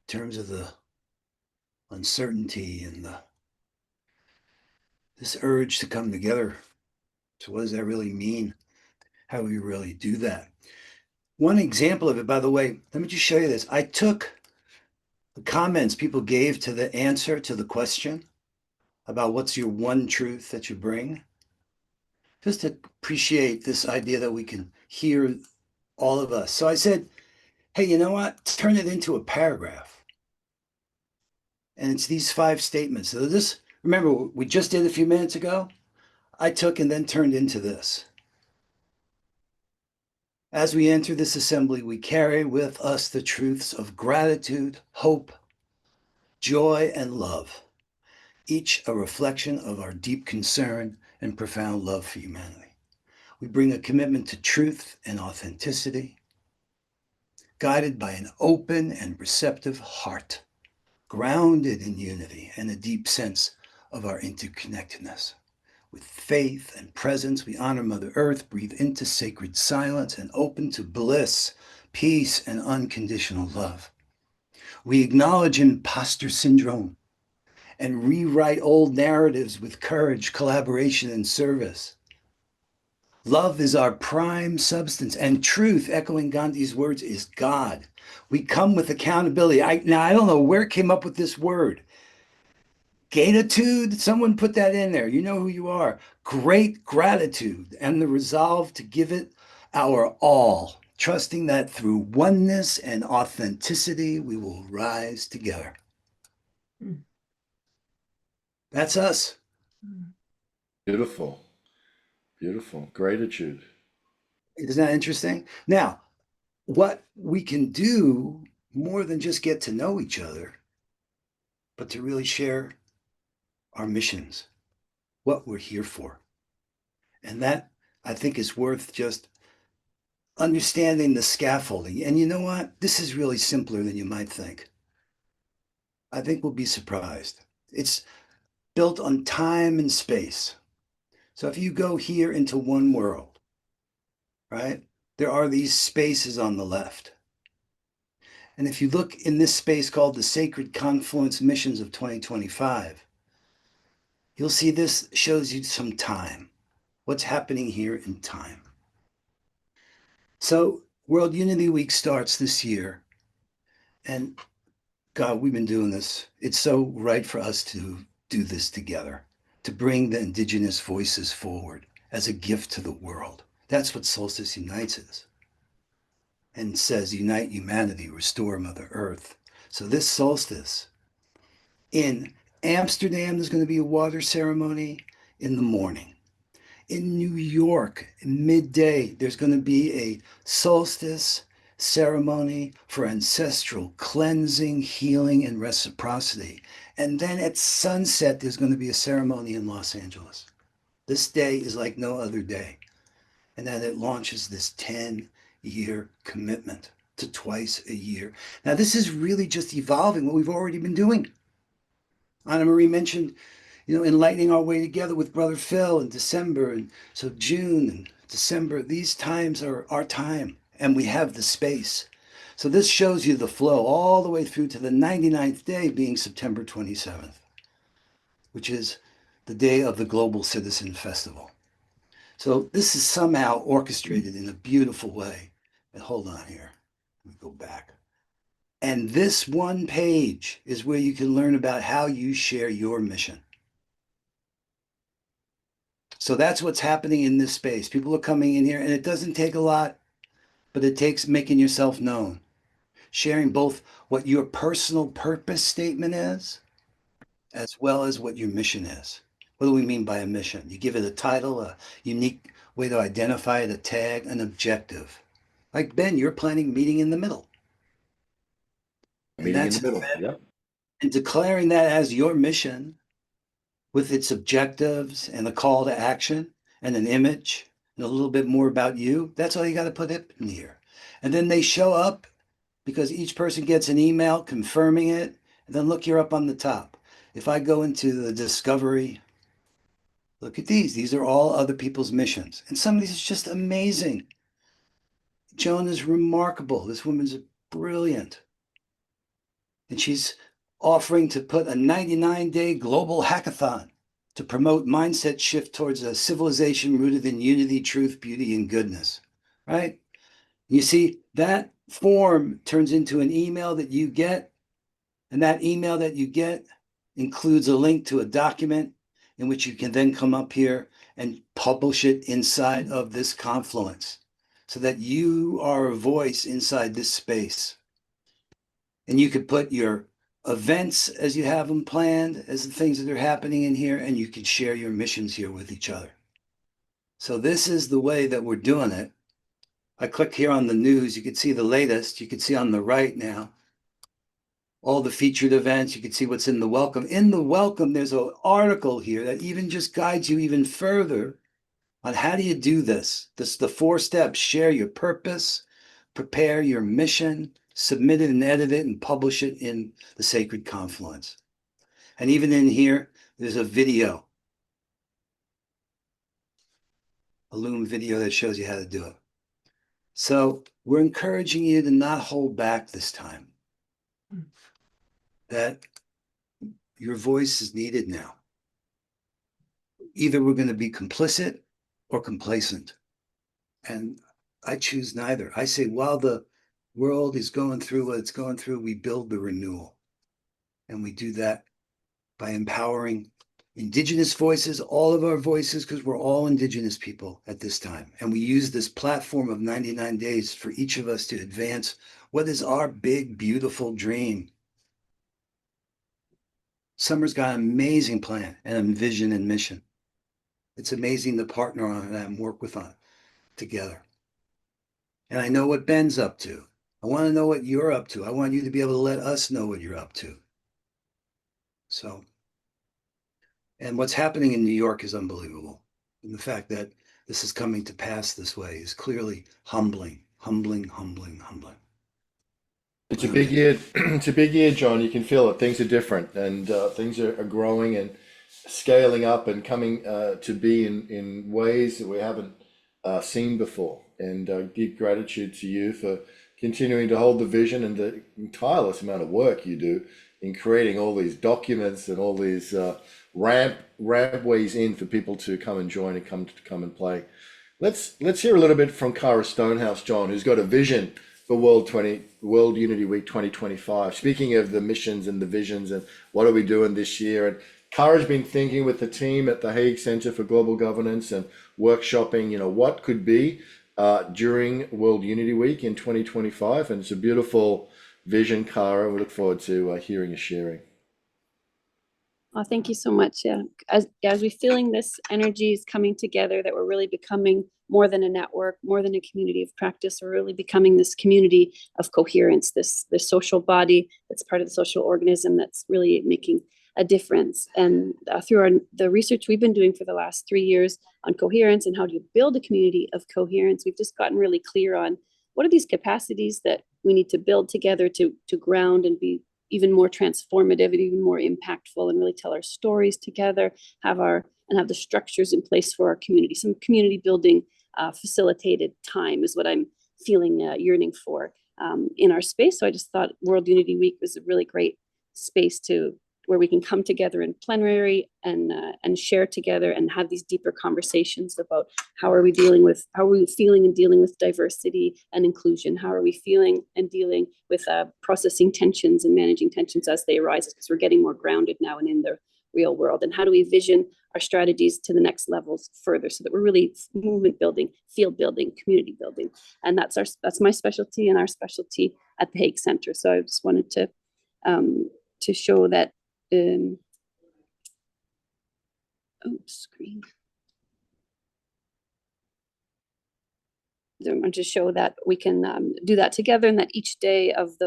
C: in terms of the uncertainty and this urge to come together. So what does that really mean? how we really do that. One example of it, by the way, let me just show you this. I took the comments people gave to the answer to the question about what's your one truth that you bring, just to appreciate this idea that we can hear all of us. So I said, hey, you know what? Turn it into a paragraph. And it's these 5 statements. So this, remember, we just did a few minutes ago? I took and then turned into this. As we enter this assembly, we carry with us the truths of gratitude, hope, joy, and love, each a reflection of our deep concern and profound love for humanity. We bring a commitment to truth and authenticity, guided by an open and receptive heart, grounded in unity and a deep sense of our interconnectedness. With faith and presence, we honor Mother Earth, breathe into sacred silence, and open to bliss, peace, and unconditional love. We acknowledge imposter syndrome and rewrite old narratives with courage, collaboration, and service. Love is our prime substance, and truth, echoing Gandhi's words, is God. We come with accountability. Now, I don't know where it came up with this word. Gratitude, someone put that in there. You know who you are. Great gratitude and the resolve to give it our all, trusting that through oneness and authenticity, we will rise together. That's us.
B: Beautiful. Beautiful. Gratitude.
C: Isn't that interesting? Now, what we can do more than just get to know each other, but to really share our missions, what we're here for. And that, I think, is worth just understanding the scaffolding. And you know what? This is really simpler than you might think. I think we'll be surprised. It's built on time and space. So if you go here into one world, right, there are these spaces on the left. And if you look in this space called the Sacred Confluence Missions of 2025, you'll see this shows you some time, what's happening here in time. So World Unity Week starts this year. And God, we've been doing this. It's so right for us to do this together, to bring the indigenous voices forward as a gift to the world. That's what Solstice Unites is. And says, unite humanity, restore Mother Earth. So this solstice, in Amsterdam, there's going to be a water ceremony in the morning. In New York, midday, there's going to be a solstice ceremony for ancestral cleansing, healing, and reciprocity. And then at sunset, there's going to be a ceremony in Los Angeles. This day is like no other day. And then it launches this 10-year commitment to twice a year. Now, this is really just evolving what we've already been doing. Anna Marie mentioned, enlightening our way together with Brother Phil in December. And so June and December, these times are our time, and we have the space. So this shows you the flow all the way through to the 99th day being September 27th, which is the day of the Global Citizen Festival. So this is somehow orchestrated in a beautiful way. And hold on here, let me go back. And this one page is where you can learn about how you share your mission. So that's what's happening in this space. People are coming in here, and it doesn't take a lot, but it takes making yourself known, sharing both what your personal purpose statement is, as well as what your mission is. What do we mean by a mission? You give it a title, a unique way to identify it, a tag, an objective. Like Ben, you're planning meeting in the middle.
B: Meeting in the middle, yeah.
C: And declaring that as your mission with its objectives and a call to action and an image and a little bit more about you, that's all you got to put in here. And then they show up because each person gets an email confirming it. And then look, you're up on the top. If I go into the discovery, look at these. These are all other people's missions. And some of these is just amazing. Joan is remarkable. This woman's brilliant. And she's offering to put a 99-day global hackathon to promote mindset shift towards a civilization rooted in unity, truth, beauty, and goodness, right? You see, that form turns into an email that you get, and that email that you get includes a link to a document in which you can then come up here and publish it inside of this confluence so that you are a voice inside this space. And you could put your events as you have them planned, as the things that are happening in here, and you can share your missions here with each other. So this is the way that we're doing it. I click here on the news, you can see the latest. You can see on the right now, all the featured events. You can see what's in the welcome. In the welcome, there's an article here that even just guides you even further on how do you do this. This is the 4 steps. Share your purpose, prepare your mission, submit it and edit it, and publish it in the Sacred Confluence. And even in here, there's a video, a Loom video that shows you how to do it. So we're encouraging you to not hold back this time. That your voice is needed now. Either we're going to be complicit or complacent. And I choose neither. I say, while the world is going through what it's going through, we build the renewal. And we do that by empowering Indigenous voices, all of our voices, because we're all Indigenous people at this time. And we use this platform of 99 days for each of us to advance what is our big, beautiful dream. Summer's got an amazing plan and vision and mission. It's amazing to partner on it and work with on together. And I know what Ben's up to. I want to know what you're up to. I want you to be able to let us know what you're up to. So, and what's happening in New York is unbelievable. And the fact that this is coming to pass this way is clearly humbling, humbling, humbling, humbling.
B: It's a big year. It's a big year, John. You can feel it. Things are different, and things are growing and scaling up and coming to be in ways that we haven't seen before. And deep gratitude to you for continuing to hold the vision and the tireless amount of work you do in creating all these documents and all these ramp ways in for people to come and join and come and play. Let's hear a little bit from Cara Stonehouse, John, who's got a vision for World Unity Week 2025. Speaking of the missions and the visions and what are we doing this year, and Cara's been thinking with the team at the Hague Center for Global Governance and workshopping, what could be during World Unity Week in 2025, and it's a beautiful vision, Cara. We look forward to hearing you sharing.
E: Oh, thank you so much. Yeah, as we're feeling this energy is coming together, that we're really becoming more than a network, more than a community of practice. We're really becoming this community of coherence, this social body that's part of the social organism that's really making a difference. And through the research we've been doing for the last 3 years on coherence and how do you build a community of coherence, we've just gotten really clear on what are these capacities that we need to build together to ground and be even more transformative and even more impactful, and really tell our stories together, have the structures in place for our community. Some community building facilitated time is what I'm feeling yearning for in our space. So I just thought World Unity Week was a really great space where we can come together in plenary and share together and have these deeper conversations about how are we feeling and dealing with diversity and inclusion? How are we feeling and dealing with processing tensions and managing tensions as they arise, because we're getting more grounded now and in the real world? And how do we vision our strategies to the next levels further so that we're really movement building, field building, community building? And that's my specialty and our specialty at the Hague Center. So I just wanted to show that. Screen. I want to show that we can do that together, and that each day of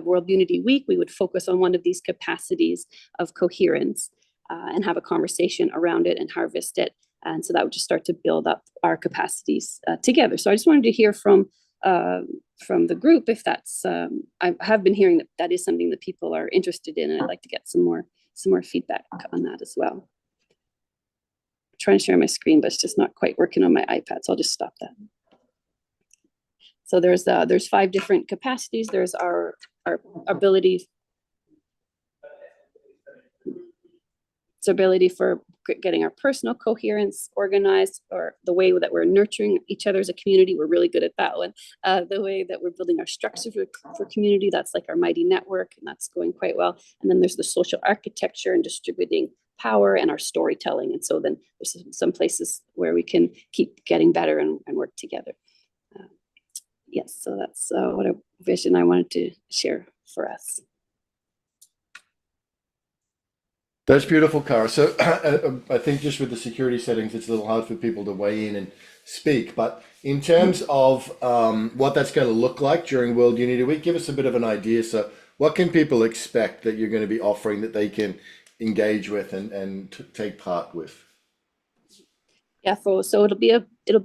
E: World Unity Week, we would focus on one of these capacities of coherence and have a conversation around it and harvest it. And so that would just start to build up our capacities together. So I just wanted to hear from the group if that's I have been hearing that is something that people are interested in, and I'd like to get some more feedback on that as well. I'm trying to share my screen, but it's just not quite working on my iPad, so I'll just stop that. So there's 5 different capacities. There's our ability. stability for getting our personal coherence organized, or the way that we're nurturing each other as a community. We're really good at that one. The way that we're building our structure for community, that's like our mighty network, and that's going quite well. And then there's the social architecture and distributing power and our storytelling. And so then there's some places where we can keep getting better and work together. Yes, so that's what a vision I wanted to share for us.
B: That's beautiful, Cara. So I think just with the security settings, it's a little hard for people to weigh in and speak. But in terms of what that's going to look like during World Unity Week, give us a bit of an idea. So what can people expect that you're going to be offering that they can engage with and take part with?
E: Yeah, so it'll be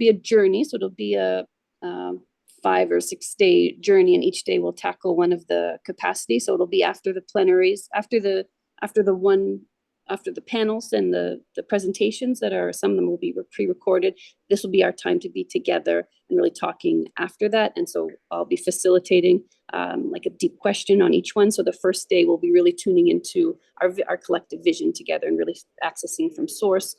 E: a journey. So it'll be a 5 or 6 day journey, and each day we'll tackle one of the capacities. So it'll be after the plenaries, after the panels and the presentations that are, some of them will be pre-recorded. This will be our time to be together and really talking after that. And so I'll be facilitating like a deep question on each one. So the first day we'll be really tuning into our collective vision together and really accessing from source.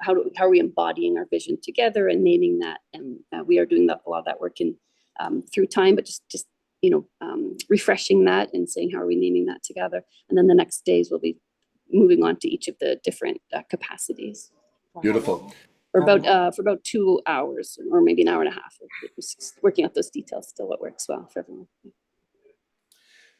E: How are we embodying our vision together and naming that? And we are doing a lot of that work in through time, but just refreshing that and saying, how are we naming that together? And then the next days we'll be moving on to each of the different capacities.
B: Beautiful.
E: For about 2 hours, or maybe an hour and a half. Working out those details, still what works well for everyone.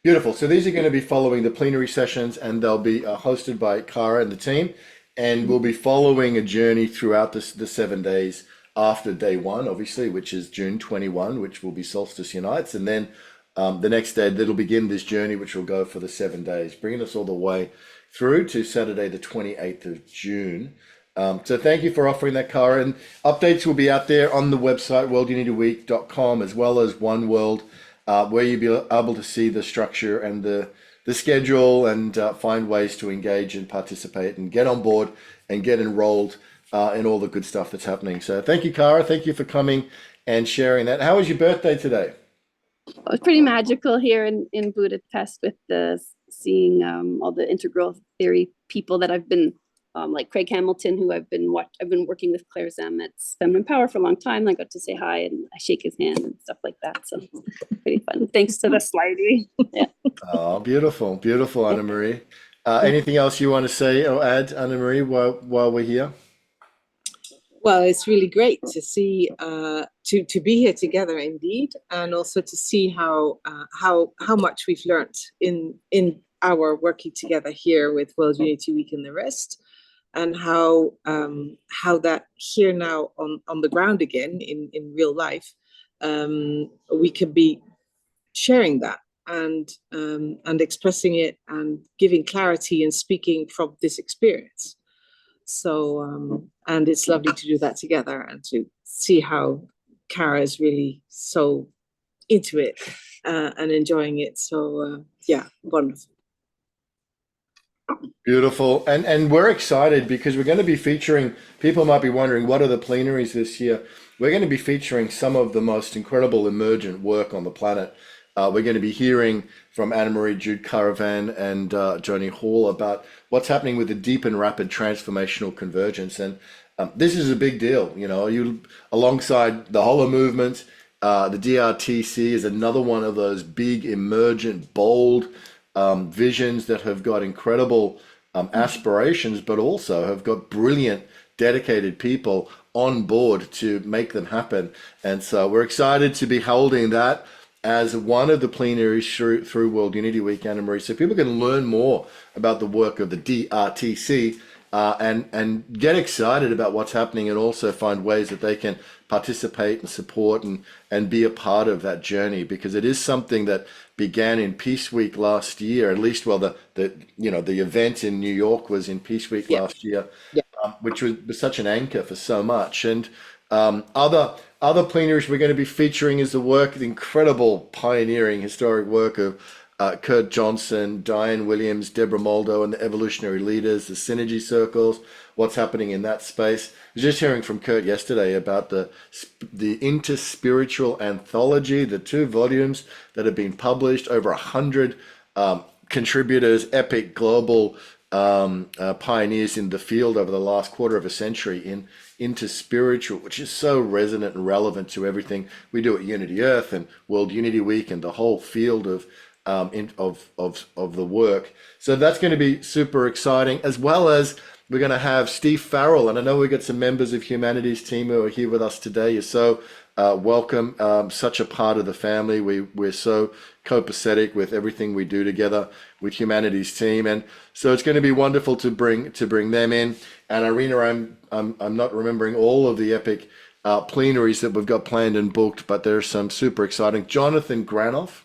B: Beautiful. So these are going to be following the plenary sessions, and they'll be hosted by Cara and the team. And we'll be following a journey throughout the 7 days after day one, obviously, which is June 21, which will be Solstice Unites. And then the next day, that'll begin this journey, which will go for the 7 days, bringing us all the way through to Saturday, the 28th of June. So thank you for offering that, Cara. And updates will be out there on the website, worldunityweek.com, as well as One World, where you'll be able to see the structure and the schedule and find ways to engage and participate and get on board and get enrolled in all the good stuff that's happening. So thank you, Cara. Thank you for coming and sharing that. How was your birthday today?
E: It was pretty magical here in Budapest with seeing all the integral theory people that I've been like Craig Hamilton, who I've been working with Claire Zamet's Feminine Power for a long time. I got to say hi and I shake his hand and stuff like that. So pretty fun. Thanks to the slidey. Yeah.
B: Oh, beautiful, beautiful, Anna Marie. Anything else you want to say or add, Anna Marie, while we're here?
F: Well, it's really great to see to be here together, indeed, and also to see how much we've learned in our working together here with World Unity Week and the rest, and how that here now on the ground again in real life, we can be sharing that and expressing it and giving clarity and speaking from this experience. So, and it's lovely to do that together and to see how Cara is really so into it and enjoying it. So, yeah, wonderful.
B: Beautiful. And we're excited because we're going to be featuring, people might be wondering, what are the plenaries this year? We're going to be featuring some of the most incredible emergent work on the planet. We're going to be hearing from Anna Marie Jude Caravan and Joni Hall about what's happening with the deep and rapid transformational convergence. And this is a big deal. You know, alongside the Holo movement, the DRTC is another one of those big, emergent, bold visions that have got incredible aspirations, but also have got brilliant, dedicated people on board to make them happen. And so we're excited to be holding that as one of the plenaries through World Unity Week, Anna Marie, so people can learn more about the work of the DRTC and get excited about what's happening, and also find ways that they can participate and support and be a part of that journey, because it is something that began in Peace Week last year. At least, well, the event in New York was in Peace Week last year, which was such an anchor for so much. And other plenaries we're going to be featuring is the incredible pioneering historic work of Kurt Johnson, Diane Williams, Deborah Moldo, and the evolutionary leaders, the synergy circles, what's happening in that space. I was just hearing from Kurt yesterday about the interspiritual anthology, the 2 volumes that have been published, over 100 contributors, epic global pioneers in the field over the last quarter of a century into spiritual, which is so resonant and relevant to everything we do at Unity Earth and World Unity Week and the whole field of the work. So that's going to be super exciting, as well as we're going to have Steve Farrell, and I know we've got some members of Humanity's team who are here with us today. You're so welcome, such a part of the family. We're so copacetic with everything we do together with Humanity's team, and so it's going to be wonderful to bring them in. And Irina, I'm not remembering all of the epic plenaries that we've got planned and booked, but there's some super exciting. Jonathan Granoff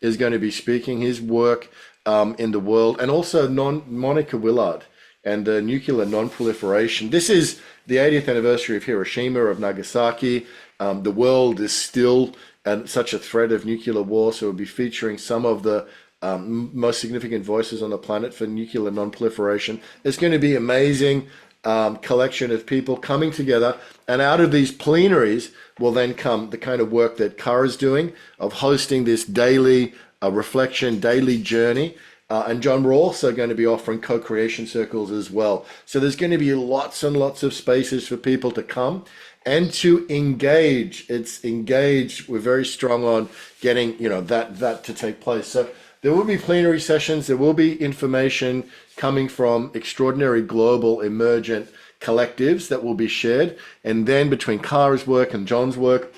B: is going to be speaking his work in the world, and also Monica Willard and the nuclear non-proliferation. This is the 80th anniversary of Hiroshima, of Nagasaki. The world is still at such a threat of nuclear war, so we'll be featuring some of the most significant voices on the planet for nuclear non-proliferation. It's going to be amazing collection of people coming together, and out of these plenaries will then come the kind of work that Kara's doing of hosting this daily reflection, daily journey. And John, we're also going to be offering co-creation circles as well. So there's going to be lots and lots of spaces for people to come and to engage. It's engaged. We're very strong on getting, that to take place. So there will be plenary sessions. There will be information coming from extraordinary global emergent collectives that will be shared. And then between Kara's work and John's work,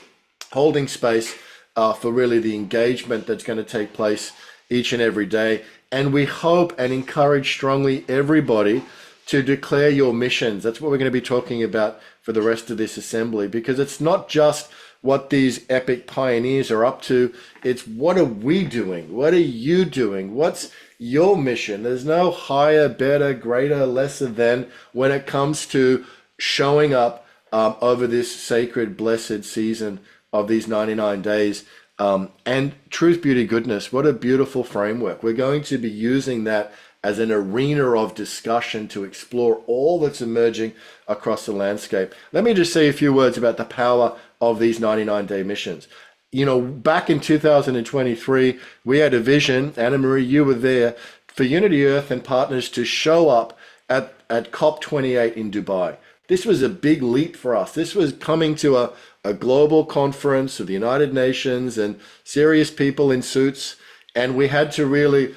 B: holding space for really the engagement that's going to take place each and every day. And we hope and encourage strongly everybody to declare your missions. That's what we're going to be talking about for the rest of this assembly, because it's not just what these epic pioneers are up to. It's what are we doing? What are you doing? What's your mission? There's no higher, better, greater, lesser than when it comes to showing up over this sacred, blessed season of these 99 days. And truth, beauty, goodness, what a beautiful framework. We're going to be using that as an arena of discussion to explore all that's emerging across the landscape. Let me just say a few words about the power of these 99-day missions. Back in 2023, we had a vision, Anna Marie, you were there, for Unity Earth and partners to show up at COP28 in Dubai. This was a big leap for us. This was coming to a global conference of the United Nations and serious people in suits. And we had to really,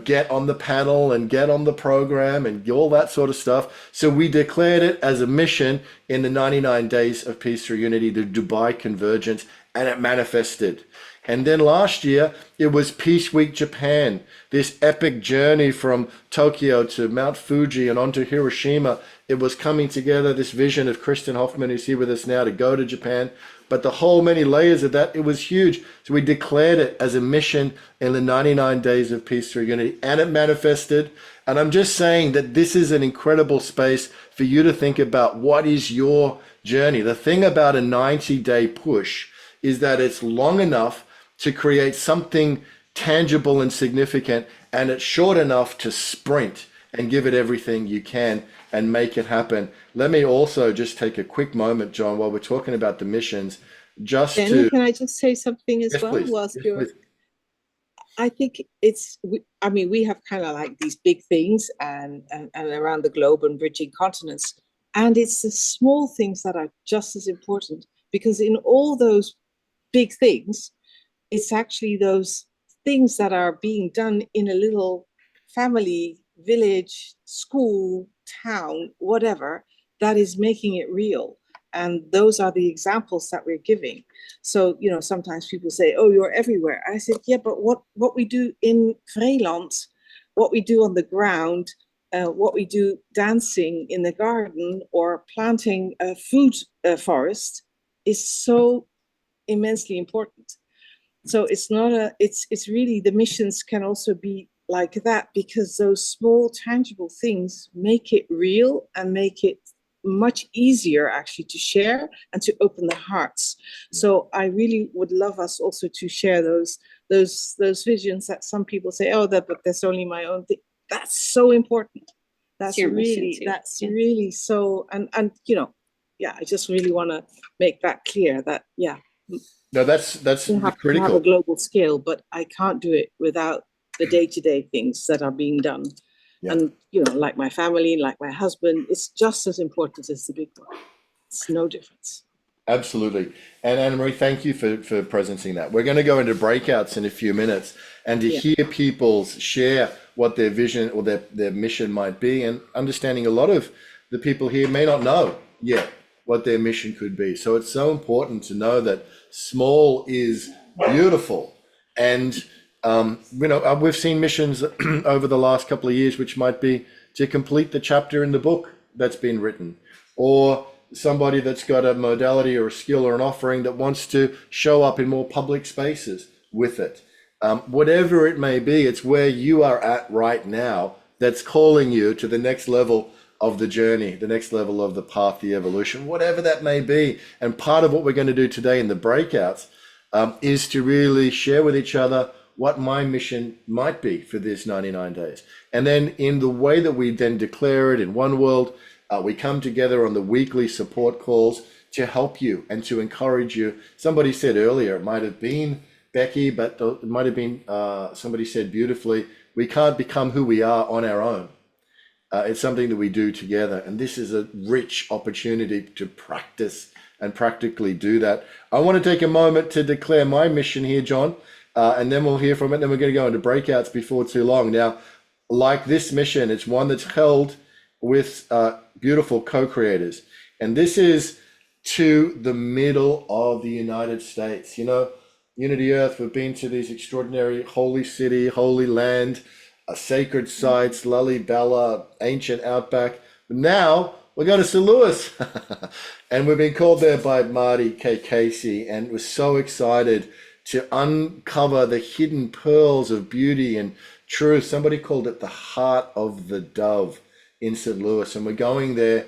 B: get on the panel and get on the program and all that sort of stuff. So we declared it as a mission in the 99 Days of Peace Through Unity, the Dubai Convergence, and it manifested. And then last year, it was Peace Week Japan, this epic journey from Tokyo to Mount Fuji and onto Hiroshima. It was coming together, this vision of Kristen Hoffman, who's here with us now, to go to Japan. But the whole many layers of that, it was huge. So we declared it as a mission in the 99 Days of Peace Through Unity, and it manifested. And I'm just saying that this is an incredible space for you to think about what is your journey. The thing about a 90-day push is that it's long enough to create something tangible and significant, and it's short enough to sprint and give it everything you can and make it happen. Let me also just take a quick moment, John, while we're talking about the missions, just
F: Danny,
B: to...
F: can I just say something as
B: Yes,
F: well?
B: please.
F: Whilst
B: Yes,
F: you're,
B: please.
F: I think we have kind of like these big things and around the globe and bridging continents. And it's the small things that are just as important, because in all those big things, it's actually those things that are being done in a little family, village, school, town, whatever, that is making it real. And those are the examples that we're giving. So, sometimes people say, oh, you're everywhere. I said, yeah, but what we do in Vreeland, what we do on the ground, what we do dancing in the garden or planting a food forest is so immensely important. So it's not it's really, the missions can also be like that, because those small tangible things make it real and make it much easier actually to share and to open the hearts. So I really would love us also to share those visions that some people say, oh, but that's only my own thing. That's so important. That's really so, and I just really want to make that clear that,
B: No, that's critical.
F: Have a global scale, but I can't do it without the day-to-day things that are being done. And, like my family, like my husband, it's just as important as the big one. It's no difference.
B: Absolutely. And Anna Marie, thank you for presencing that. We're going to go into breakouts in a few minutes and to hear people share what their vision or their mission might be, and understanding a lot of the people here may not know yet what their mission could be. So it's so important to know that small is beautiful. And, we've seen missions over the last couple of years, which might be to complete the chapter in the book that's been written, or somebody that's got a modality or a skill or an offering that wants to show up in more public spaces with it. Whatever it may be, it's where you are at right now that's calling you to the next level of the journey, the next level of the path, the evolution, whatever that may be. And part of what we're going to do today in the breakouts is to really share with each other what my mission might be for this 99 days. And then in the way that we then declare it in One World, we come together on the weekly support calls to help you and to encourage you. Somebody said earlier, it might have been Becky, but it might have been somebody said beautifully, we can't become who we are on our own. It's something that we do together. And this is a rich opportunity to practice and practically do that. I want to take a moment to declare my mission here, John, and then we'll hear from it. Then we're going to go into breakouts before too long. Now, like this mission, it's one that's held with beautiful co-creators. And this is to the middle of the United States. Unity Earth, we've been to these extraordinary holy city, holy land, sacred sites, Lalibela, ancient outback. But now we're going to St. Louis. And we've been called there by Marty K. Casey, and we're so excited to uncover the hidden pearls of beauty and truth. Somebody called it the heart of the dove in St. Louis. And we're going there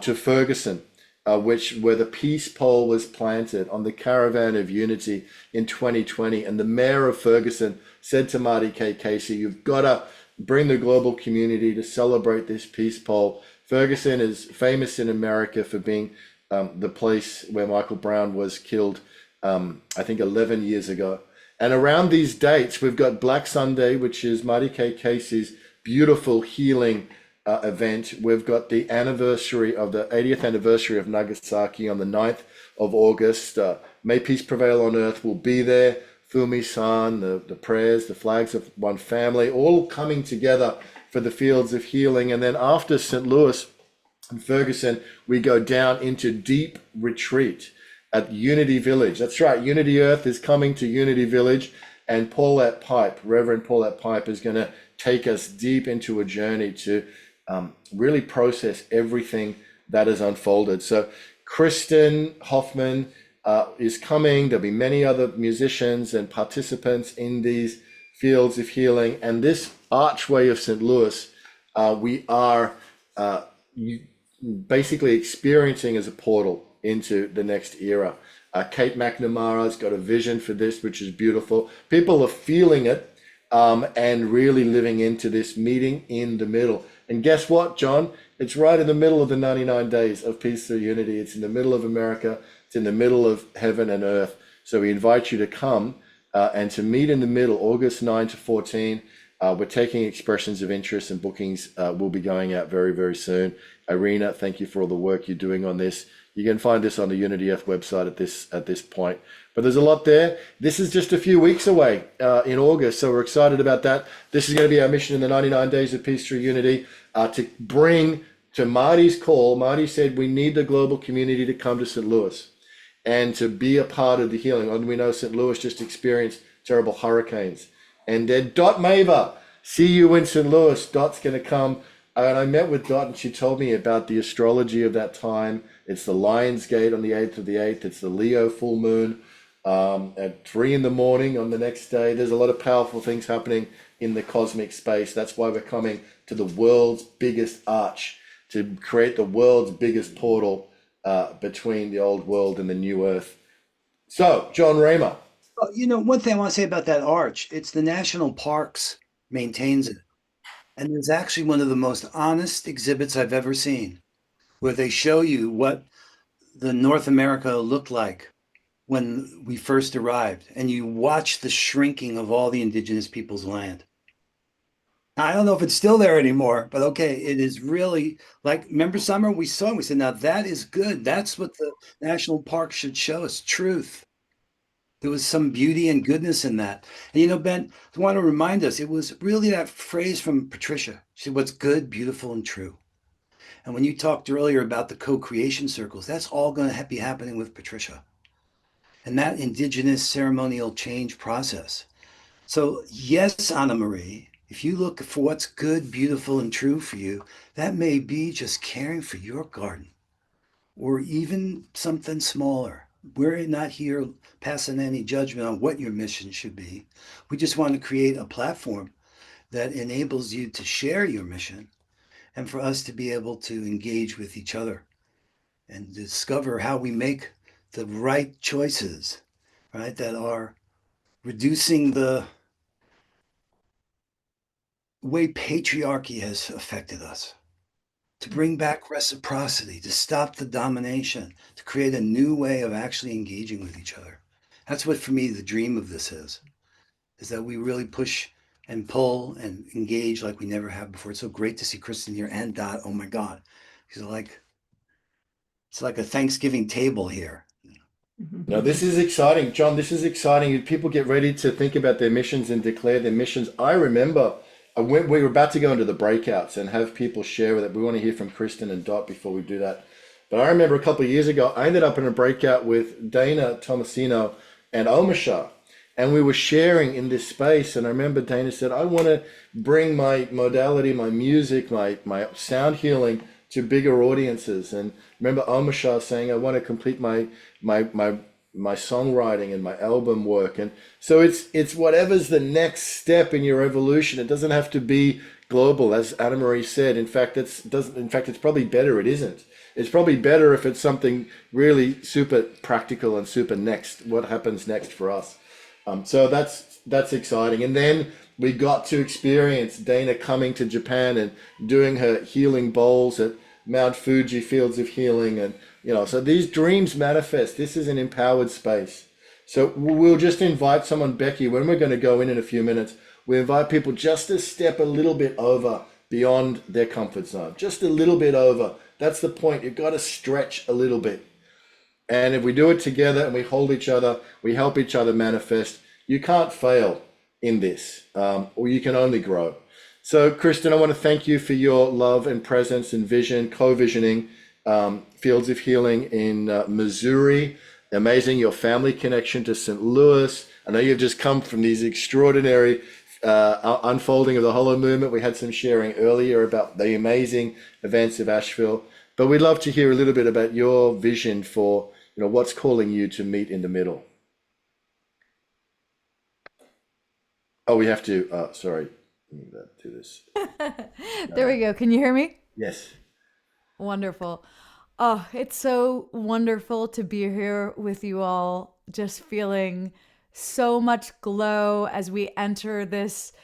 B: to Ferguson, where the peace pole was planted on the Caravan of Unity in 2020. And the mayor of Ferguson said to Marty K. Casey, you've got to bring the global community to celebrate this peace pole. Ferguson is famous in America for being the place where Michael Brown was killed, I think 11 years ago. And around these dates, we've got Black Sunday, which is Marty K. Casey's beautiful healing event. We've got the anniversary of the 80th anniversary of Nagasaki on the 9th of August. May Peace Prevail on Earth will be there. Fumi-san, the prayers, the flags of one family, all coming together for the fields of healing. And then after St. Louis and Ferguson, we go down into deep retreat at Unity Village. That's right, Unity Earth is coming to Unity Village, and Paulette Pipe, Reverend Paulette Pipe, is going to take us deep into a journey to really process everything that has unfolded. So Kristen Hoffman is coming. There'll be many other musicians and participants in these fields of healing. And this archway of St. Louis, we are basically experiencing as a portal into the next era. Kate McNamara's got a vision for this, which is beautiful. People are feeling it and really living into this meeting in the middle. And guess what, John? It's right in the middle of the 99 days of peace through unity. It's in the middle of America. It's in the middle of heaven and earth. So we invite you to come and to meet in the middle, August 9 to 14. We're taking expressions of interest, and bookings will be going out very, very soon. Irina, thank you for all the work you're doing on this. You can find this on the Unity Earth website at this point. But there's a lot there. This is just a few weeks away in August, so we're excited about that. This is going to be our mission in the 99 Days of Peace Through Unity, to bring to Marty's call. Marty said we need the global community to come to St. Louis and to be a part of the healing. And we know St. Louis just experienced terrible hurricanes. And then Dot Maver, see you in St. Louis. Dot's going to come. And I met with Dot, and she told me about the astrology of that time. It's the Lion's Gate on the 8th of the 8th. It's the Leo full moon at 3 in the morning on the next day. There's a lot of powerful things happening in the cosmic space. That's why we're coming to the world's biggest arch, to create the world's biggest portal between the old world and the new earth. So, John Raymer.
C: Well, one thing I want to say about that arch, it's the national parks maintains it. And it's actually one of the most honest exhibits I've ever seen, where they show you what the North America looked like when we first arrived, and you watch the shrinking of all the indigenous people's land. I don't know if it's still there anymore, but okay, it is really like, remember summer? We saw it, we said, now that is good. That's what the national park should show us, truth. There was some beauty and goodness in that. And you know, Ben, I want to remind us, it was really that phrase from Patricia. She said, what's good, beautiful, and true. And when you talked earlier about the co-creation circles, that's all going to be happening with Patricia and that indigenous ceremonial change process. So, yes, Anna Marie, if you look for what's good, beautiful, and true for you, that may be just caring for your garden or even something smaller. We're not here passing any judgment on what your mission should be. We just want to create a platform that enables you to share your mission and for us to be able to engage with each other and discover how we make the right choices, right, that are reducing the way patriarchy has affected us, to bring back reciprocity, to stop the domination, to create a new way of actually engaging with each other. That's what, for me, the dream of this is that we really push and pull and engage like we never have before. It's so great to see Kristen here and Dot. Oh my God. It's like a Thanksgiving table here.
B: No, this is exciting, John. This is exciting. People get ready to think about their missions and declare their missions. I remember we were about to go into the breakouts and have people share with it. We want to hear from Kristen and Dot before we do that. But I remember a couple of years ago, I ended up in a breakout with Dana Tomasino and Omasha, and we were sharing in this space. And I remember Dana said, I want to bring my modality, my music, my sound healing to bigger audiences. And remember Omasha saying, I want to complete my songwriting and my album work. And so it's whatever's the next step in your evolution. It doesn't have to be global, as Anna Marie said. In fact, it's probably better it isn't. It's probably better if it's something really super practical and super next, what happens next for us. So that's exciting. And then we got to experience Dana coming to Japan and doing her healing bowls at Mount Fuji Fields of Healing. And, so these dreams manifest. This is an empowered space. So we'll just invite someone, Becky, when we're going to go in a few minutes, we invite people just to step a little bit over beyond their comfort zone, just a little bit over. That's the point. You've got to stretch a little bit. And if we do it together and we hold each other, we help each other manifest, you can't fail in this, or you can only grow. So, Kristen, I want to thank you for your love and presence and vision, co-visioning Fields of Healing in Missouri. Amazing, your family connection to St. Louis. I know you've just come from these extraordinary unfolding of the Hollow Movement. We had some sharing earlier about the amazing events of Asheville. But we'd love to hear a little bit about your vision for what's calling you to meet in the middle. Oh, we have to, sorry, do this.
G: There we go. Can you hear me?
B: Yes.
G: Wonderful. Oh, it's so wonderful to be here with you all, just feeling so much glow as we enter this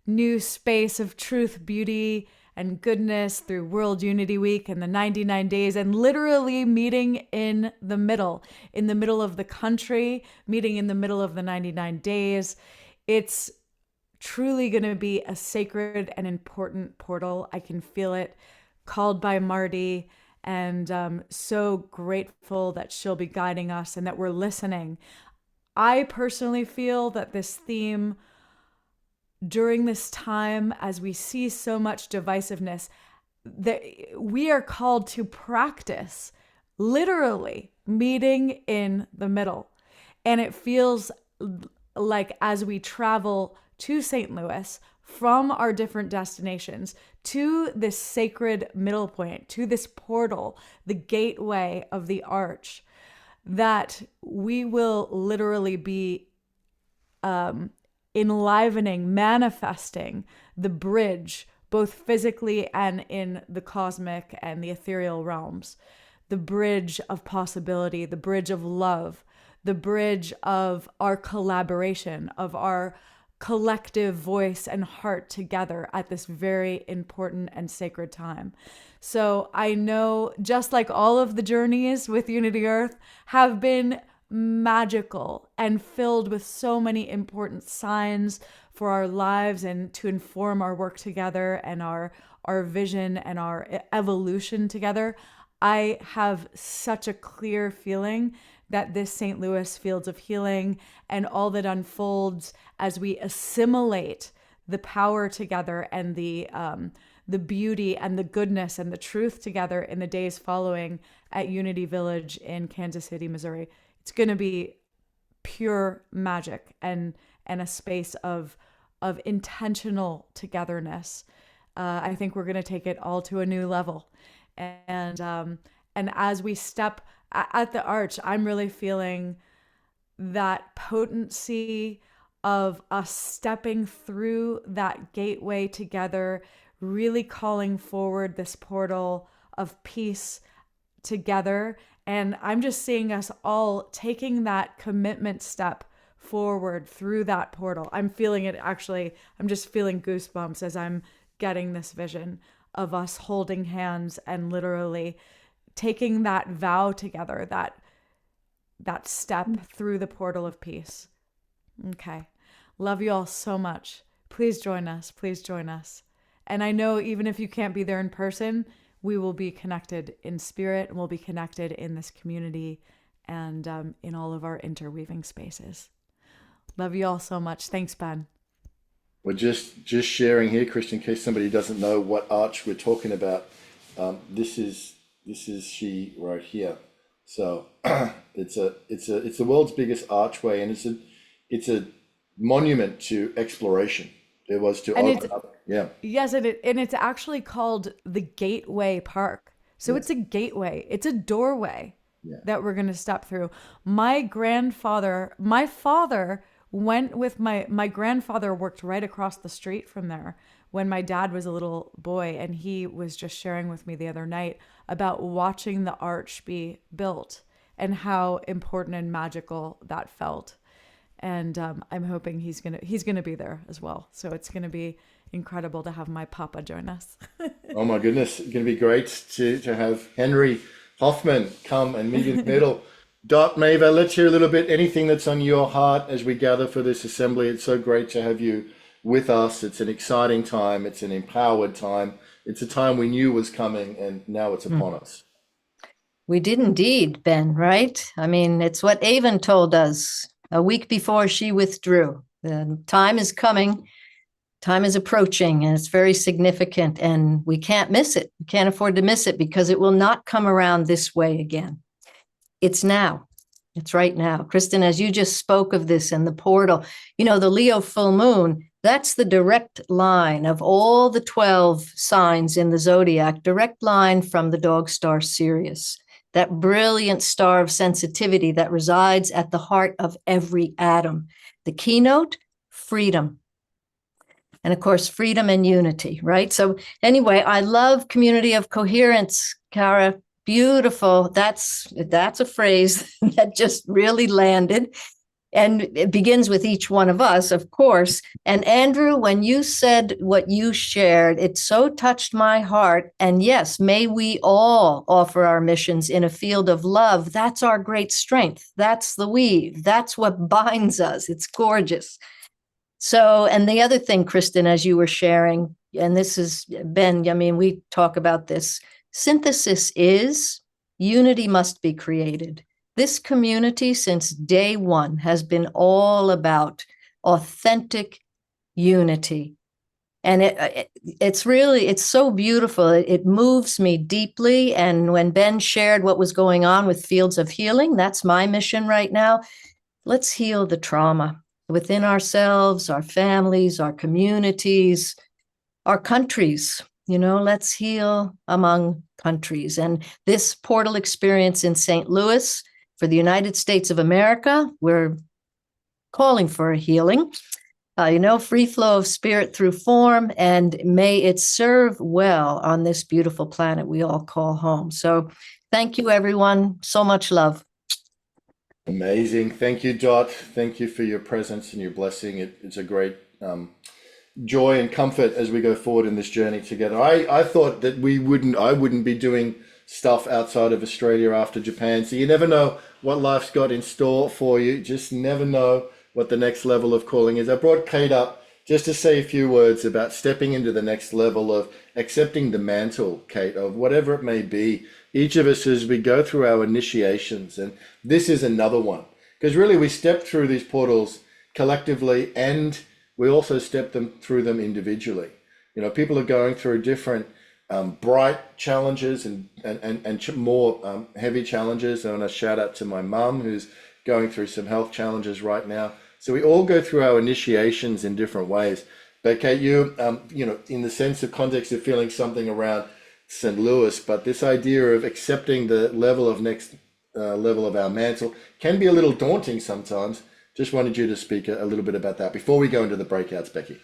G: new space of truth, beauty, and goodness through World Unity Week and the 99 days, and literally meeting in the middle of the country, meeting in the middle of the 99 days. It's truly going to be a sacred and important portal. I can feel it, called by Marty, and so grateful that she'll be guiding us and that we're listening. I personally feel that this theme during this time, as we see so much divisiveness, that we are called to practice literally meeting in the middle. And it feels like as we travel to St. Louis from our different destinations to this sacred middle point, to this portal, the gateway of the arch, that we will literally be enlivening, manifesting the bridge, both physically and in the cosmic and the ethereal realms, the bridge of possibility, the bridge of love, the bridge of our collaboration, of our collective voice and heart together at this very important and sacred time. So I know, just like all of the journeys with Unity Earth have been magical and filled with so many important signs for our lives and to inform our work together and our vision and our evolution together. I have such a clear feeling that this St. Louis Fields of Healing and all that unfolds as we assimilate the power together and the beauty and the goodness and the truth together in the days following at Unity Village in Kansas City, Missouri. It's going to be pure magic and a space of intentional togetherness. I think we're going to take it all to a new level. And as we step at the arch, I'm really feeling that potency of us stepping through that gateway together, really calling forward this portal of peace together. And I'm just seeing us all taking that commitment step forward through that portal. I'm feeling it actually. I'm just feeling goosebumps as I'm getting this vision of us holding hands and literally taking that vow together, that step through the portal of peace. Okay. Love you all so much. Please join us. Please join us. And I know even if you can't be there in person, we will be connected in spirit and we'll be connected in this community and in all of our interweaving spaces. Love you all so much. Thanks, Ben.
B: We're just sharing here, Christian, in case somebody doesn't know what arch we're talking about. This is she right here. So it's the world's biggest archway, and it's a monument to exploration. It was to open up. Yeah.
G: Yes, and it's actually called the Gateway Park. So it's a gateway. It's a doorway that we're going to step through. My father went with my grandfather worked right across the street from there when my dad was a little boy, and he was just sharing with me the other night about watching the arch be built and how important and magical that felt. And I'm hoping he's gonna be there as well. So it's gonna be incredible to have my papa join us.
B: Oh my goodness, it's gonna be great to have Henry Hoffman come and meet in the middle. Dot, Maeva, let's hear a little bit, anything that's on your heart as we gather for this assembly. It's so great to have you with us. It's an exciting time. It's an empowered time. It's a time we knew was coming, and now it's upon us.
H: We did indeed, Ben, right? I mean, it's what Avon told us a week before she withdrew. The time is coming. Time is approaching, and it's very significant, and we can't miss it. We can't afford to miss it because it will not come around this way again. It's now. It's right now. Kristen, as you just spoke of this and the portal, the Leo full moon, that's the direct line of all the 12 signs in the zodiac, direct line from the dog star Sirius, that brilliant star of sensitivity that resides at the heart of every atom. The keynote, freedom. And of course, freedom and unity, right? So anyway, I love community of coherence, Kara. Beautiful. That's a phrase that just really landed. And it begins with each one of us, of course. And Andrew, when you said what you shared, it so touched my heart. And yes, may we all offer our missions in a field of love. That's our great strength. That's the weave. That's what binds us. It's gorgeous. So, and the other thing, Kristen, as you were sharing, and this is Ben, I mean, we talk about this. Synthesis is, unity must be created. This community since day one has been all about authentic unity. And it's so beautiful. It moves me deeply. And when Ben shared what was going on with Fields of Healing, that's my mission right now. Let's heal the trauma within ourselves, our families, our communities, our countries. Let's heal among countries. And this portal experience in St. Louis for the United States of America, we're calling for a healing, free flow of spirit through form, and may it serve well on this beautiful planet we all call home. So thank you, everyone. So much love.
B: Amazing. Thank you, Dot. Thank you for your presence and your blessing. It's a great joy and comfort as we go forward in this journey together. I thought that I wouldn't be doing stuff outside of Australia after Japan. So you never know what life's got in store for you. Just never know what the next level of calling is. I brought Kate up just to say a few words about stepping into the next level of accepting the mantle, Kate, of whatever it may be. Each of us, as we go through our initiations, and this is another one, because really we step through these portals collectively, and we also step through them individually. You know, people are going through different bright challenges and more heavy challenges. I want to shout out to my mum, who's going through some health challenges right now. So we all go through our initiations in different ways. But Kate, you know, in the sense of context of feeling something around St. Louis, but this idea of accepting the level of next level of our mantle can be a little daunting sometimes. Just wanted you to speak a little bit about that before we go into the breakouts, Becky.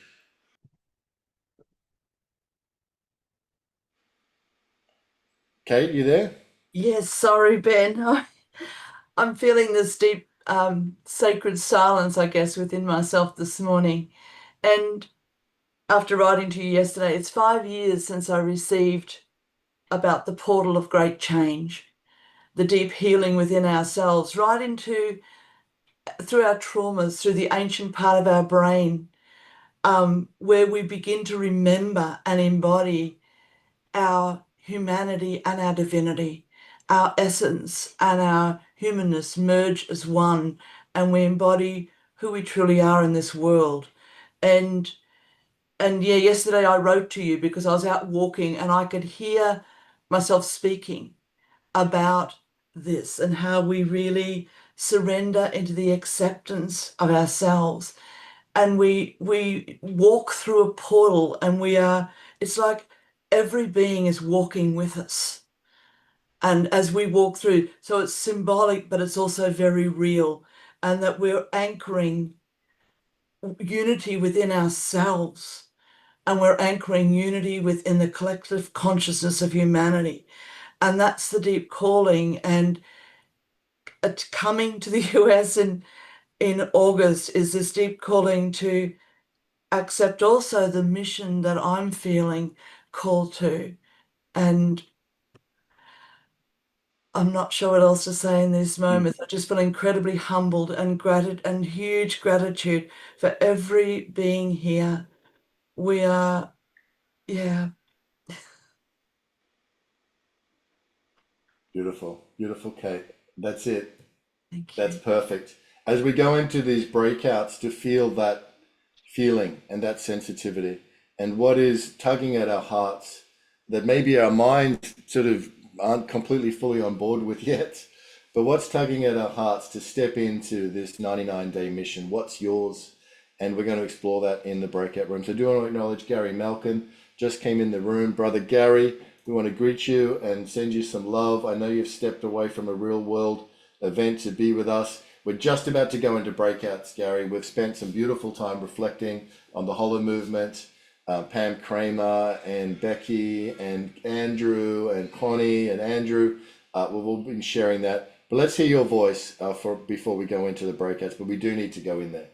B: Kate, you there?
I: Yes, sorry, Ben. I'm feeling this deep sacred silence, I guess, within myself this morning. And after writing to you yesterday, it's 5 years since I received about the portal of great change, the deep healing within ourselves, right into through our traumas, through the ancient part of our brain, where we begin to remember and embody our humanity and our divinity, our essence and our humanness merge as one, and we embody who we truly are in this world. And yeah, yesterday I wrote to you because I was out walking and I could hear myself speaking about this and how we really surrender into the acceptance of ourselves, and we walk through a portal, and it's like every being is walking with us, and as we walk through, so it's symbolic but it's also very real, and that we're anchoring unity within ourselves, and we're anchoring unity within the collective consciousness of humanity. And that's the deep calling. And coming to the US in August is this deep calling to accept also the mission that I'm feeling called to. And I'm not sure what else to say in these moments. I just feel incredibly humbled and huge gratitude for every being here. We are, yeah.
B: Beautiful, beautiful, Kate. That's it.
I: Thank you.
B: That's perfect. As we go into these breakouts, to feel that feeling and that sensitivity, and what is tugging at our hearts that maybe our minds sort of aren't completely fully on board with yet, but what's tugging at our hearts to step into this 99-day mission? What's yours? And we're going to explore that in the breakout room. So I do want to acknowledge Gary Malkin, just came in the room. Brother Gary, we want to greet you and send you some love. I know you've stepped away from a real world event to be with us. We're just about to go into breakouts, Gary. We've spent some beautiful time reflecting on the Hollow Movement. Pam Kramer and Becky and Andrew and Connie and Andrew, we've all been sharing that. But let's hear your voice before we go into the breakouts, but we do need to go in there.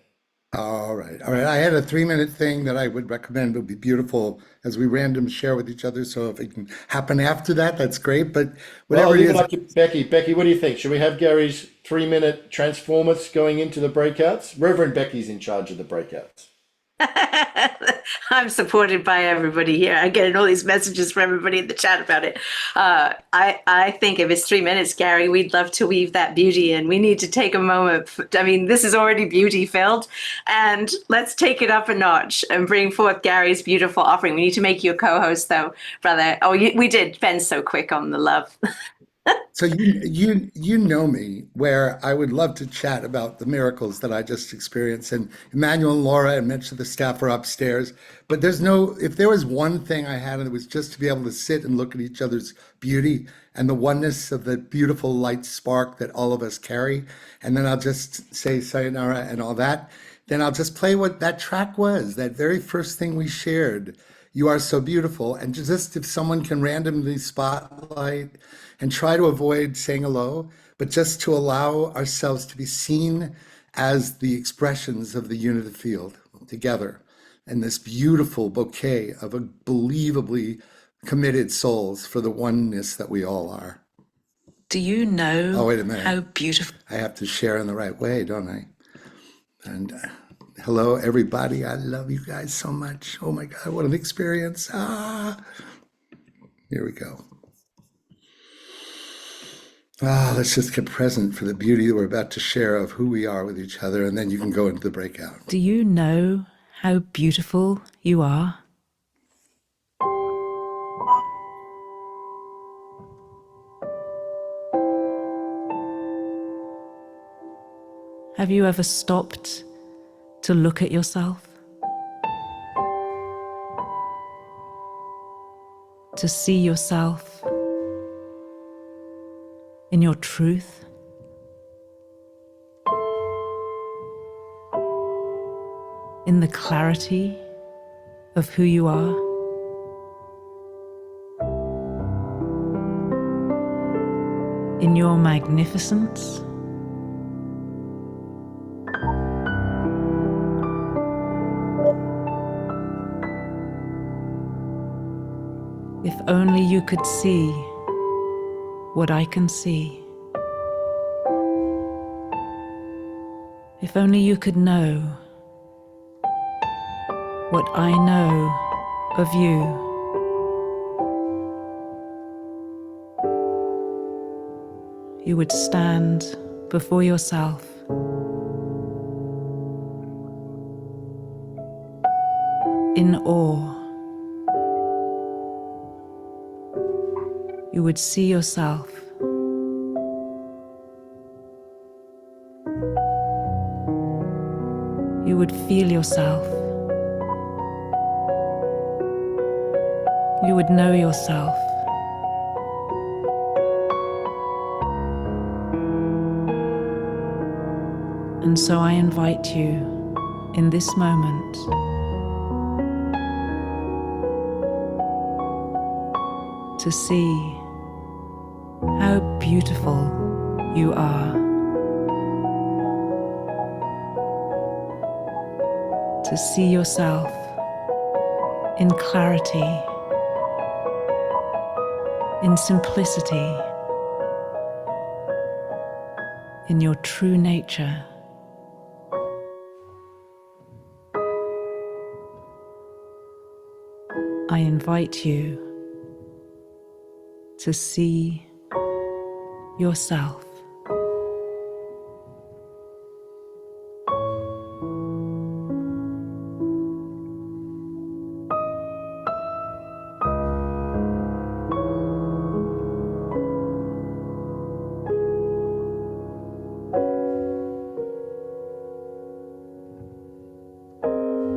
V: All right. I had a 3-minute thing that I would recommend. It would be beautiful as we random share with each other. So if it can happen after that, that's great. But whatever
B: Well,
V: it is.
B: up to Becky. Becky, what do you think? Should we have Gary's 3-minute transformers going into the breakouts? Reverend Becky's in charge of the breakouts.
D: I'm supported by everybody here. I'm getting all these messages from everybody in the chat about it. I think if it's 3 minutes, Gary, we'd love to weave that beauty in. We need to take a moment. I mean, this is already beauty filled, and let's take it up a notch and bring forth Gary's beautiful offering. We need to make you a co-host, though, brother. Oh, we did. Ben's so quick on the love.
V: So you know me, where I would love to chat about the miracles that I just experienced, and Emmanuel and Laura and Mitch of the staff are upstairs. But if there was one thing I had, it was just to be able to sit and look at each other's beauty and the oneness of the beautiful light spark that all of us carry. And then I'll just say sayonara and all that. Then I'll just play what that track was, that very first thing we shared. You are so beautiful. And just if someone can randomly spotlight and try to avoid saying hello, but just to allow ourselves to be seen as the expressions of the unity field together in this beautiful bouquet of unbelievably committed souls for the oneness that we all are.
J: Do you know
V: Oh, wait a minute.
J: how beautiful?
V: I have to share in the right way, don't I? And hello, everybody. I love you guys so much. Oh my God, what an experience. Here we go. Let's just get present for the beauty that we're about to share of who we are with each other, and then you can go into the breakout.
J: Do you know how beautiful you are? Have you ever stopped to look at yourself? To see yourself in your truth? In the clarity of who you are? In your magnificence? If only you could see what I can see. If only you could know what I know of you. You would stand before yourself in awe. You would see yourself you would feel yourself. You would know yourself. And so I invite you in this moment to see how beautiful you are. To see yourself in clarity, in simplicity, in your true nature. I invite you to see yourself.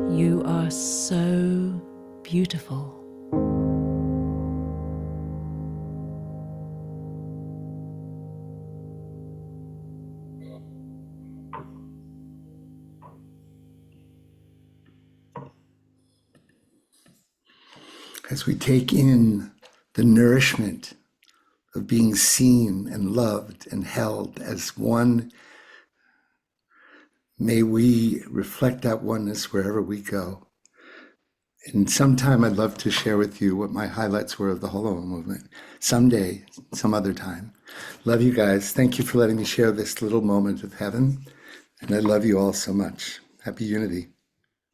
J: You are so beautiful.
V: As we take in the nourishment of being seen and loved and held as one, may we reflect that oneness wherever we go. And sometime I'd love to share with you what my highlights were of the Hollow movement. Someday, some other time. Love you guys. Thank you for letting me share this little moment of heaven. And I love you all so much. Happy unity.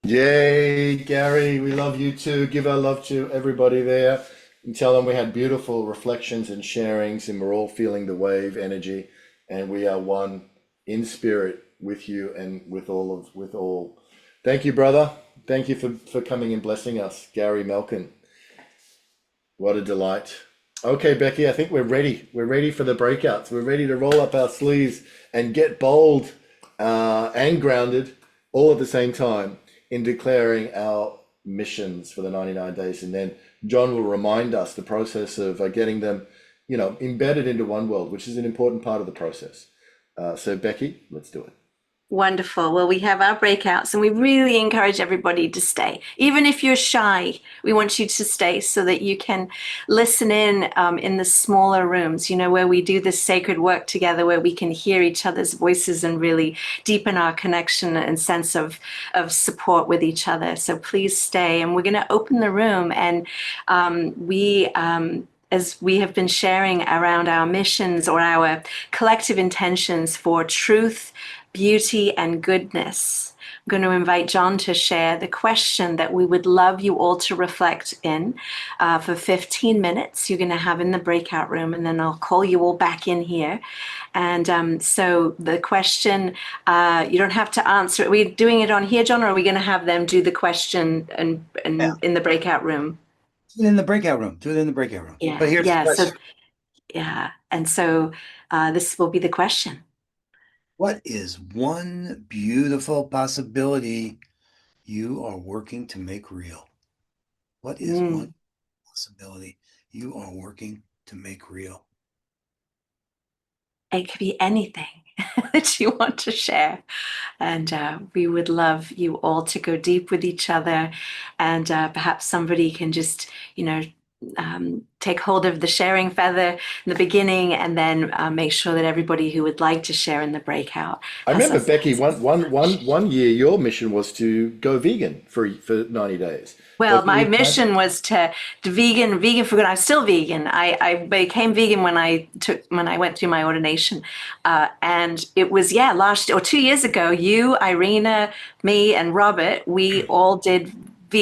B: Yay, Gary, we love you too. Give our love to everybody there and tell them we had beautiful reflections and sharings, and we're all feeling the wave energy, and we are one in spirit with you and with all. Thank you, brother. Thank you for coming and blessing us, Gary Melkin. What a delight. Okay, Becky, I think we're ready. We're ready for the breakouts. We're ready to roll up our sleeves and get bold and grounded all at the same time in declaring our missions for the 99 days. And then John will remind us the process of getting them, embedded into one world, which is an important part of the process. So Becky, let's do it.
D: Wonderful. Well, we have our breakouts and we really encourage everybody to stay. Even if you're shy, we want you to stay so that you can listen in the smaller rooms, you know, where we do this sacred work together, where we can hear each other's voices and really deepen our connection and sense of support with each other. So please stay. And we're going to open the room, and as we have been sharing around our missions or our collective intentions for truth, beauty, and goodness, I'm going to invite John to share the question that we would love you all to reflect in for 15 minutes. You're going to have in the breakout room, and then I'll call you all back in here. And so the question, you don't have to answer it. Are we doing it on here, John, or are we going to have them do the question and in the breakout room?
C: Do it in the breakout room. Do it in the breakout room.
D: Yeah,
C: But here's the question.
D: And so this will be the question.
C: What is one beautiful possibility you are working to make real? What is one possibility you are working to make real?
D: It could be anything that you want to share. And we would love you all to go deep with each other. And perhaps somebody can just, take hold of the sharing feather in the beginning, and then make sure that everybody who would like to share in the breakout.
B: I remember, Becky, one year your mission was to go vegan for 90 days.
D: Well, my mission was to vegan for good. I'm still vegan. I became vegan when I went through my ordination, and it was last or 2 years ago. You, Irina, me, and Robert, we all did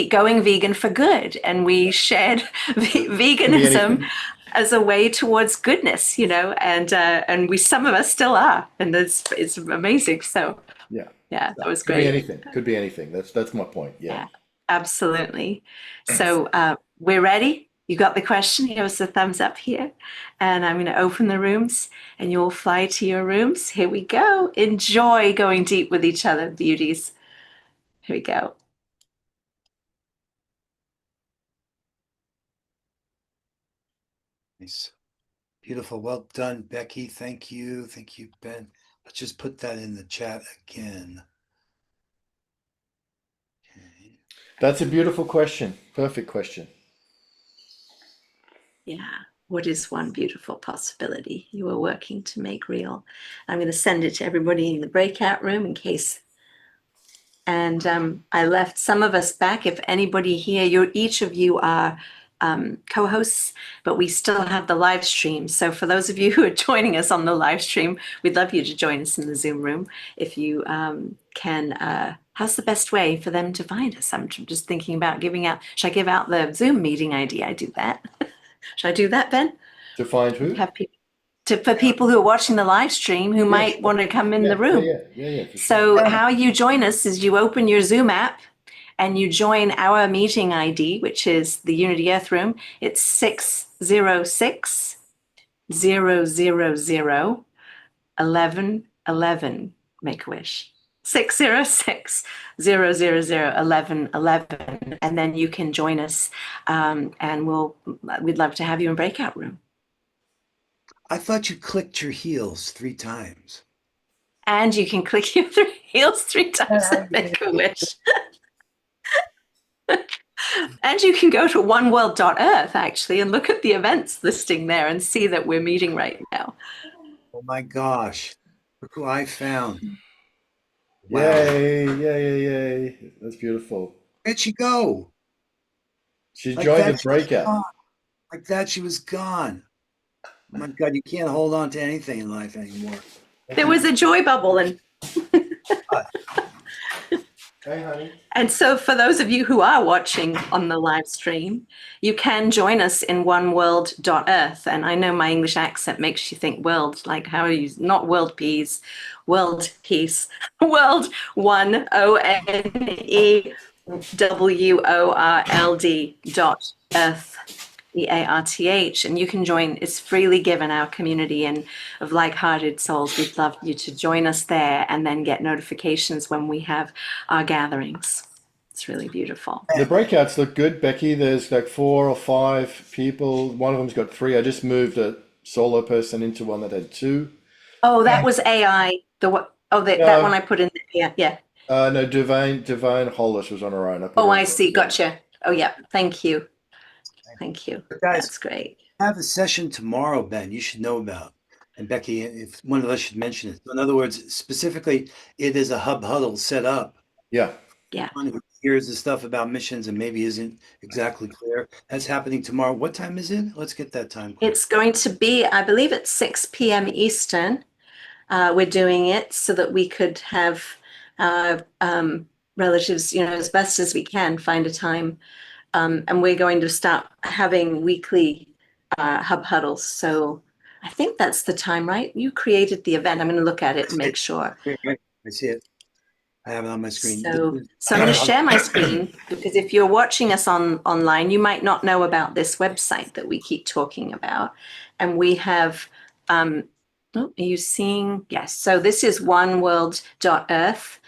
D: going vegan for good, and we shared veganism as a way towards goodness, and some of us still are, and it's amazing. So that was great.
B: Could be anything. That's my point. Yeah.
D: Absolutely. So we're ready. You got the question? Give us a thumbs up here. And I'm going to open the rooms, and you'll fly to your rooms. Here we go. Enjoy going deep with each other, beauties. Here we go.
C: Nice. Beautiful. Well done, Becky. Thank you. Thank you, Ben. Let's just put that in the chat again. Okay.
B: That's a beautiful question. Perfect question.
D: Yeah. What is one beautiful possibility you are working to make real? I'm going to send it to everybody in the breakout room in case. And I left some of us back. If anybody here, each of you are co-hosts, but we still have the live stream. So for those of you who are joining us on the live stream, we'd love you to join us in the Zoom room. If you can, how's the best way for them to find us? I'm just thinking about giving out, should I give out the Zoom meeting ID? I do that. Should I do that, Ben?
B: To find who?
D: For people who are watching the live stream who might want to come in the room.
B: Yeah,
D: so how you join us is you open your Zoom app and you join our meeting ID, which is the Unity Earth Room. It's 606 000 1111. Make a wish. 606 000 1111. And then you can join us, and we'd love to have you in breakout room.
C: I thought you clicked your heels 3 times.
D: And you can click your heels 3 times and make a wish. And you can go to oneworld.earth actually and look at the events listing there and see that we're meeting right now.
C: Oh my gosh. Look who I found.
B: Wow. Yay. That's beautiful.
C: Where'd she go?
B: She joined the breakout.
C: Like that, she was gone. Oh my God, you can't hold on to anything in life anymore.
D: There was a joy bubble and
B: Hey, honey.
D: And so for those of you who are watching on the live stream, you can join us in oneworld.earth. And I know my English accent makes you think world, like how are you, not world peas, world peace, world oneworld.earth. EARTH, and you can join. It's freely given, our community and of like-hearted souls. We'd love you to join us there and then get notifications when we have our gatherings. It's really beautiful.
B: The breakouts look good, Becky. There's like 4 or 5 people. One of them's got 3. I just moved a solo person into one that had 2.
D: Oh, that was AI. Oh, that one I put in there. Yeah.
B: No, Divine Hollis was on her own. I put
D: Oh,
B: her
D: I
B: in
D: see.
B: there.
D: Gotcha. Oh, yeah. Thank you. Thank you.
C: But guys,
D: That's great.
C: I have a session tomorrow, Ben, you should know about. And Becky, if one of us should mention it. In other words, specifically, it is a hub huddle set up.
B: Yeah.
D: Yeah.
C: Who hears the stuff about missions and maybe isn't exactly clear. That's happening tomorrow. What time is it? Let's get that time.
D: It's going to be, I believe it's 6 p.m. Eastern. We're doing it so that we could have relatives, as best as we can, find a time. And we're going to start having weekly hub huddles. So I think that's the time, right? You created the event. I'm going to look at it and make sure.
C: I see it. I have it on my screen.
D: So I'm going to share my screen because if you're watching us online, you might not know about this website that we keep talking about. And we have, are you seeing? Yes. So this is oneworld.earth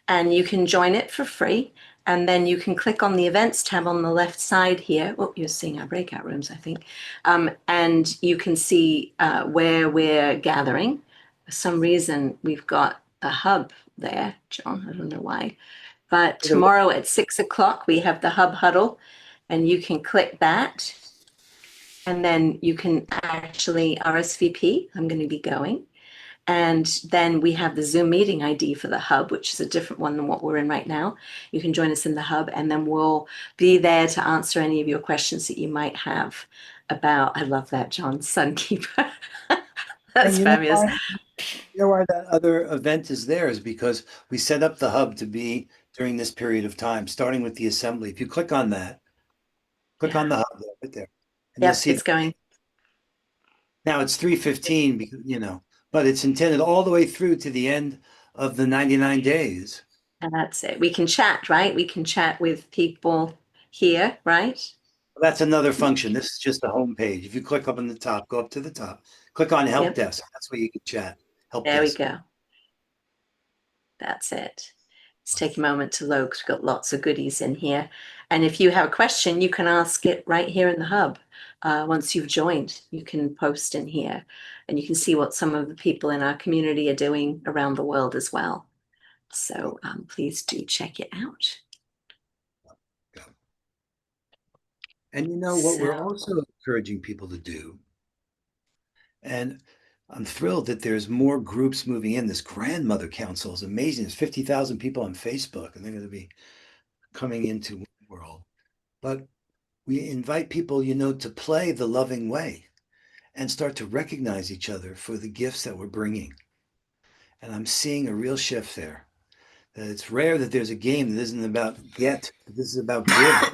D: and you can join it for free. And then you can click on the events tab on the left side here. Oh, you're seeing our breakout rooms, I think. And you can see where we're gathering. For some reason, we've got a hub there, John. I don't know why. But tomorrow at 6 o'clock, we have the hub huddle, and you can click that. And then you can actually RSVP. I'm going to be going. And then we have the Zoom meeting ID for the hub, which is a different one than what we're in right now. You can join us in the hub, and then we'll be there to answer any of your questions that you might have about, I love that, John, Sunkeeper. That's fabulous.
C: You know why that other event is there is because we set up the hub to be during this period of time, starting with the assembly. If you click on that, click on the hub right there. And you'll see
D: it's going.
C: Now it's 3:15 because, but it's intended all the way through to the end of the 99 days.
D: And that's it. We can chat, right? We can chat with people here, right?
C: That's another function. This is just the home page. If you click up on the top, go up to the top, click on help desk. That's where you can chat. Help desk.
D: There we go. That's it. Let's take a moment to load because we've got lots of goodies in here. And if you have a question, you can ask it right here in the hub. Once you've joined, you can post in here and you can see what some of the people in our community are doing around the world as well. So please do check it out.
C: And what we're also encouraging people to do, and I'm thrilled that there's more groups moving in. This Grandmother Council is amazing. There's 50,000 people on Facebook, and they're going to be coming into the world. But we invite people, to play the loving way and start to recognize each other for the gifts that we're bringing. And I'm seeing a real shift there. That it's rare that there's a game that isn't about get, but this is about give.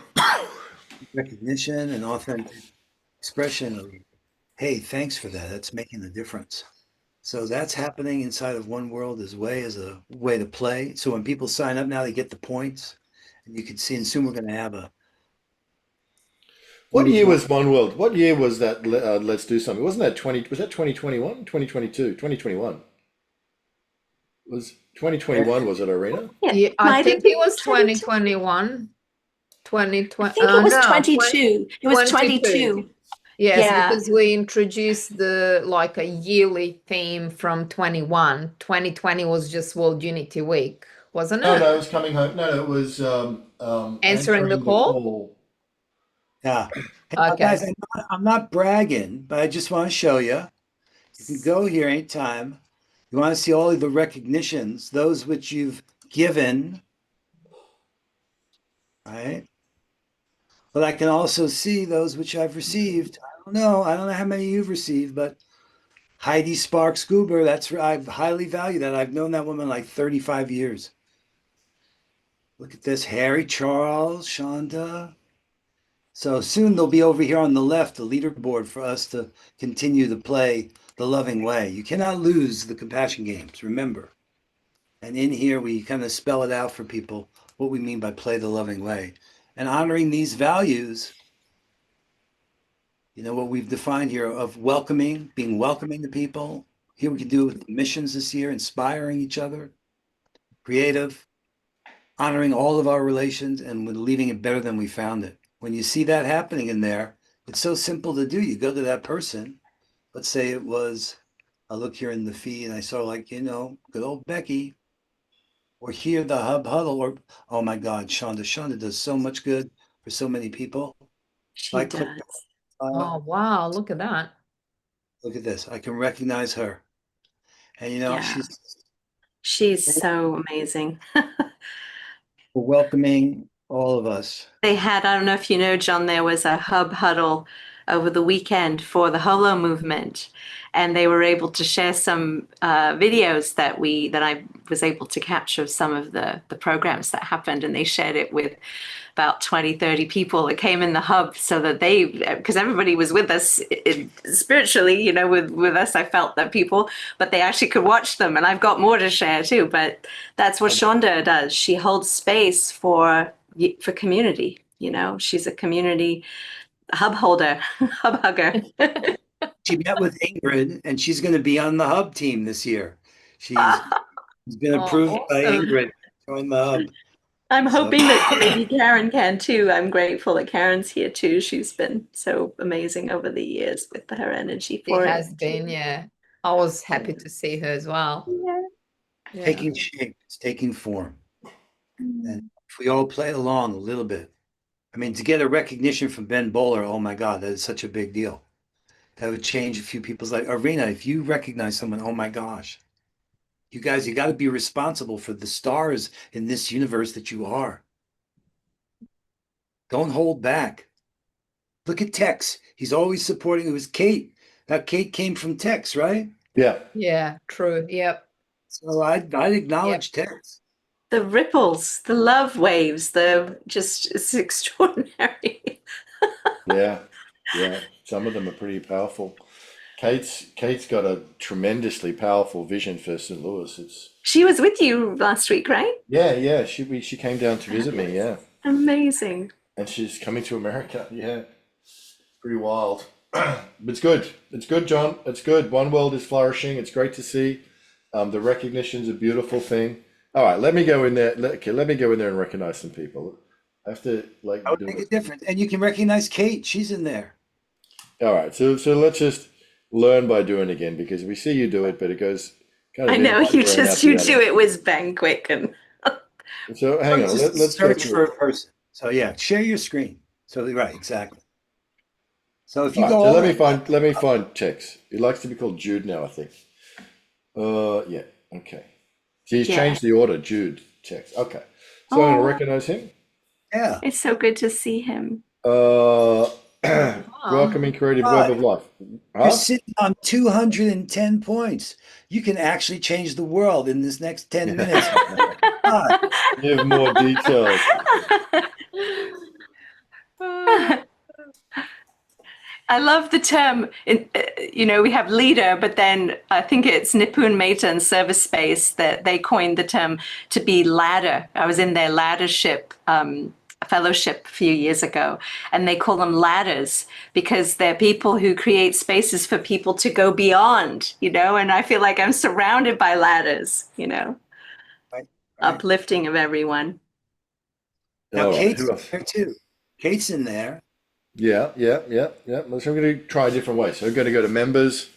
C: Recognition and authentic expression of, hey, thanks for that. That's making a difference. So that's happening inside of One World as a way to play. So when people sign up now, they get the points. And you can see, and soon we're going to have a.
B: What year was One World? What year was that? Let's Do Something. Wasn't that 2021, 2022, 2021? Was 2021? Was it, Irina?
A: Yeah, I think it was 2021. 2020.
D: I think it was 22. It was 22.
A: Yes, because we introduced a yearly theme from 21. 2020 was just World Unity Week, wasn't it?
B: No, it was coming home. No, it was
A: answering the call.
C: Yeah.
A: Okay.
C: Guys, I'm not bragging, but I just want to show you. You can go here anytime. You want to see all of the recognitions, those which you've given, right? But I can also see those which I've received. I don't know how many you've received, but Heidi Sparks Goober, I highly value that. I've known that woman like 35 years. Look at this, Harry Charles, Shonda. So soon they'll be over here on the left, the leaderboard for us to continue to play the loving way. You cannot lose the compassion games, remember. And in here, we kind of spell it out for people what we mean by play the loving way. And honoring these values, what we've defined here of being welcoming to people. Here we can do it with missions this year, inspiring each other, creative, honoring all of our relations, and leaving it better than we found it. When you see that happening in there, it's so simple to do. You go to that person. Let's say it was I look here in the feed and I saw like, good old Becky, or here the hub huddle, or oh my God, Shonda. Shonda does so much good for so many people.
D: She
C: I clicked,
D: does.
A: Oh, wow. Look at that.
C: look at this. I can recognize her. And
D: Yeah. She's so amazing.
C: welcoming all of us.
D: They had, I don't know if you know, John, there was a hub huddle over the weekend for the holo movement, and they were able to share some videos that I was able to capture of some of the programs that happened, and they shared it with about 20, 30 people that came in the hub, so that because everybody was with us spiritually, with us, I felt that people, but they actually could watch them, and I've got more to share too, but that's what Shonda does. She holds space for community. She's a community hub holder, hub hugger.
C: She met with Ingrid, and she's going to be on the hub team this year. She's been approved by
D: Awesome.
C: Ingrid to join the hub.
D: I'm
C: So-
D: hoping that maybe Karen can too. I'm grateful that Karen's here too. She's been so amazing over the years with her energy
A: She
D: for
A: has
D: it.
A: been, yeah. I was happy to see her as well.
D: Yeah.
C: Taking shape, it's taking form. And if we all play along a little bit, I mean, to get a recognition from Ben Bowler, oh my God, that is such a big deal. That would change a few people's life. Arena, if you recognize someone, oh my gosh, you guys, you got to be responsible for the stars in this universe that you are. Don't hold back. Look at Tex. He's always supporting. It was Kate. That Kate came from Tex, right?
B: Yeah.
A: Yeah, true. Yep.
C: So I'd acknowledge Tex.
D: The ripples, the love waves, it's extraordinary.
B: Yeah, yeah. Some of them are pretty powerful. Kate's got a tremendously powerful vision for St. Louis.
D: She was with you last week, right?
B: Yeah. She came down to visit me. Yeah,
D: Amazing.
B: and she's coming to America. Yeah, pretty wild. But it's good. It's good, John. It's good. One world is flourishing. It's great to see. The recognition's a beautiful thing. All right, let me go in there. Let me go in there and recognize some people. I have to
C: I would make a difference. And you can recognize Kate. She's in there.
B: All right, so let's just learn by doing again, because we see you do it, but it goes kind of.
D: I know
B: in one
D: you
B: ear and out
D: just
B: the
D: you
B: other.
D: do it with Ben quick and.
B: So hang on,
C: Just
B: let's go
C: search
B: through.
C: for a person. So yeah, share your screen. So right, exactly. So if you
B: All
C: go
B: right, so
C: all
B: let me find Tex. He likes to be called Jude now, I think. Yeah, okay. So he's
D: Yeah.
B: changed the order, Jude, Tex. Okay. So I'm gonna recognize him.
C: Yeah.
D: It's so good to see him.
B: Welcoming creative web of life.
C: You're sitting on 210 points. You can actually change the world in this next 10 minutes.
B: Give more details.
D: I love the term, we have leader, but then I think it's Nipun Mehta and Service Space that they coined the term to be ladder. I was in their laddership fellowship a few years ago, and they call them ladders because they're people who create spaces for people to go beyond, and I feel like I'm surrounded by ladders,
C: Right.
D: uplifting of everyone.
C: Now,
B: All right,
C: Kate's
B: who
C: in
B: else?
C: there too. Kate's in there.
B: Yeah. So I'm going to try a different way. So I'm going to go to members,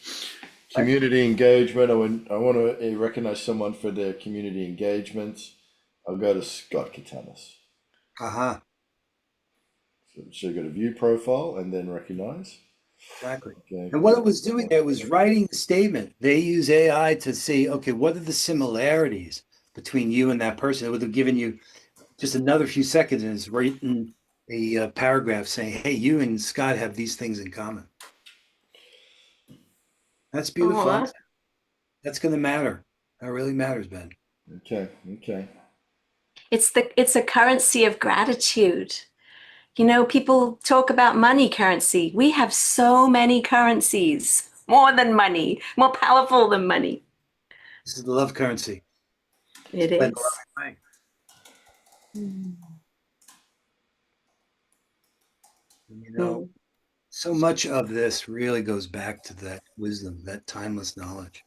B: community engagement. I want to recognize someone for their community engagement. I'll go to Scott Katanis.
C: Uh-huh.
B: So go to view profile and then recognize.
C: Exactly.
B: Okay.
C: And what it was doing there was writing the statement. They use AI to see, okay, what are the similarities between you and that person? It would have given you just another few seconds and it's written a paragraph saying, hey, you and Scott have these things in common. That's beautiful.
D: Aw.
C: That's going to matter. That really matters, Ben.
B: Okay.
D: It's a currency of gratitude. People talk about money currency. We have so many currencies, more than money, more powerful than money.
C: This is the love currency.
D: It
C: Spread
D: is.
C: the love away. So much of this really goes back to that wisdom, that timeless knowledge.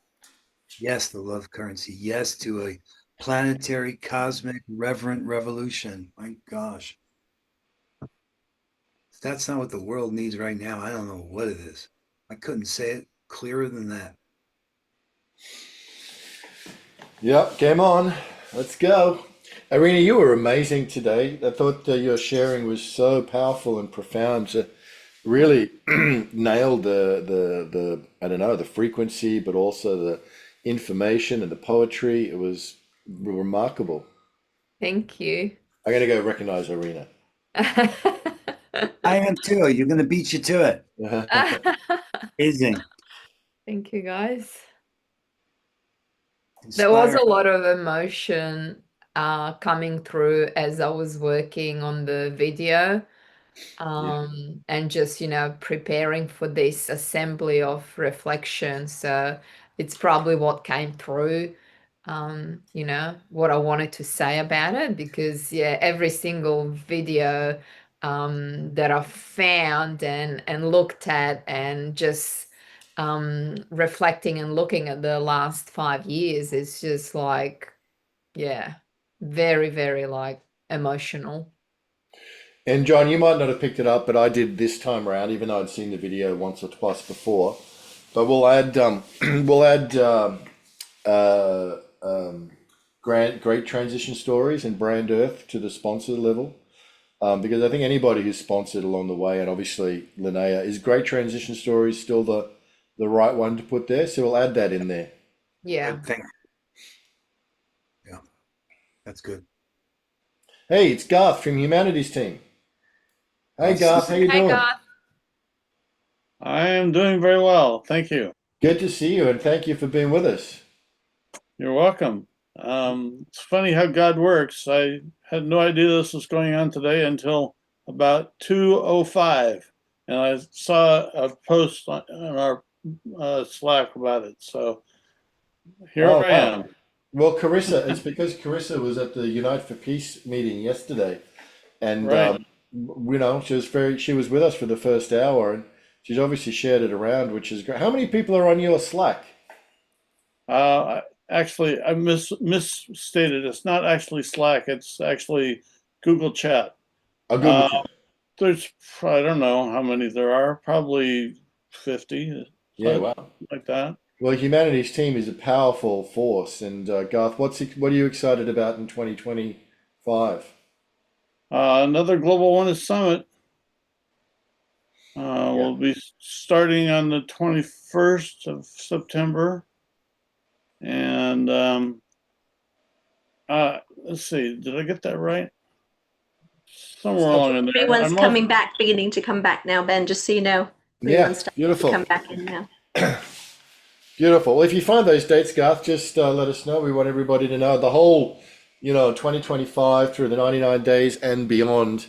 C: Yes, the love currency. Yes, to a planetary, cosmic, reverent revolution. My gosh. If that's not what the world needs right now, I don't know what it is. I couldn't say it clearer than that.
B: Yep, game on. Let's go. Irina, you were amazing today. I thought your sharing was so powerful and profound. Really nailed the I don't know, the frequency, but also the information and the poetry. It was remarkable.
A: Thank you.
B: I'm gonna go recognize Irina.
C: I am too. You're going to beat you to it. Amazing.
A: Thank you, guys. There was a lot of emotion coming through as I was working on the video. And just, preparing for this assembly of reflection. So it's probably what came through, what I wanted to say about it, because every single video that I've found and looked at and just reflecting and looking at the last 5 years is just like, very, very like emotional.
B: And John, you might not have picked it up, but I did this time around, even though I'd seen the video once or twice before. But we'll add great transition stories and brand earth to the sponsor level, because I think anybody who's sponsored along the way, and obviously Linnea, is great transition stories still the right one to put there. So we'll add that in there.
A: Yeah.
C: Yeah, that's good.
B: Hey, it's Garth from Humanities Team. Hey Garth, how you doing?
A: Garth.
K: I am doing very well, thank you.
B: Good to see you, and thank you for being with us.
K: You're welcome. It's funny how God works. I had no idea this was going on today until about 2:05, and I saw a post on our Slack about it. So here I am.
B: Well, Carissa, it's because Carissa was at the Unite for Peace meeting yesterday, and
K: Right.
B: she was with us for the first hour, and she's obviously shared it around, which is great. How many people are on your Slack?
K: Actually, I misstated. It's not actually Slack. It's actually Google Chat.
B: Google Chat.
K: There's, I don't know how many there are. Probably 50.
B: Yeah, wow.
K: Like that.
B: Well, Humanities Team is a powerful force, and Garth, what are you excited about in 2025?
K: Another Global Oneness Summit. We'll be starting on the 21st of September. And let's see, did I get that right? Somewhere along in there.
D: Everyone's beginning to come back now, Ben, just so you know. Everyone's starting
B: beautiful.
D: to come back in now.
B: Beautiful. Well, if you find those dates, Garth, just let us know. We want everybody to know the whole, 2025 through the 99 days and beyond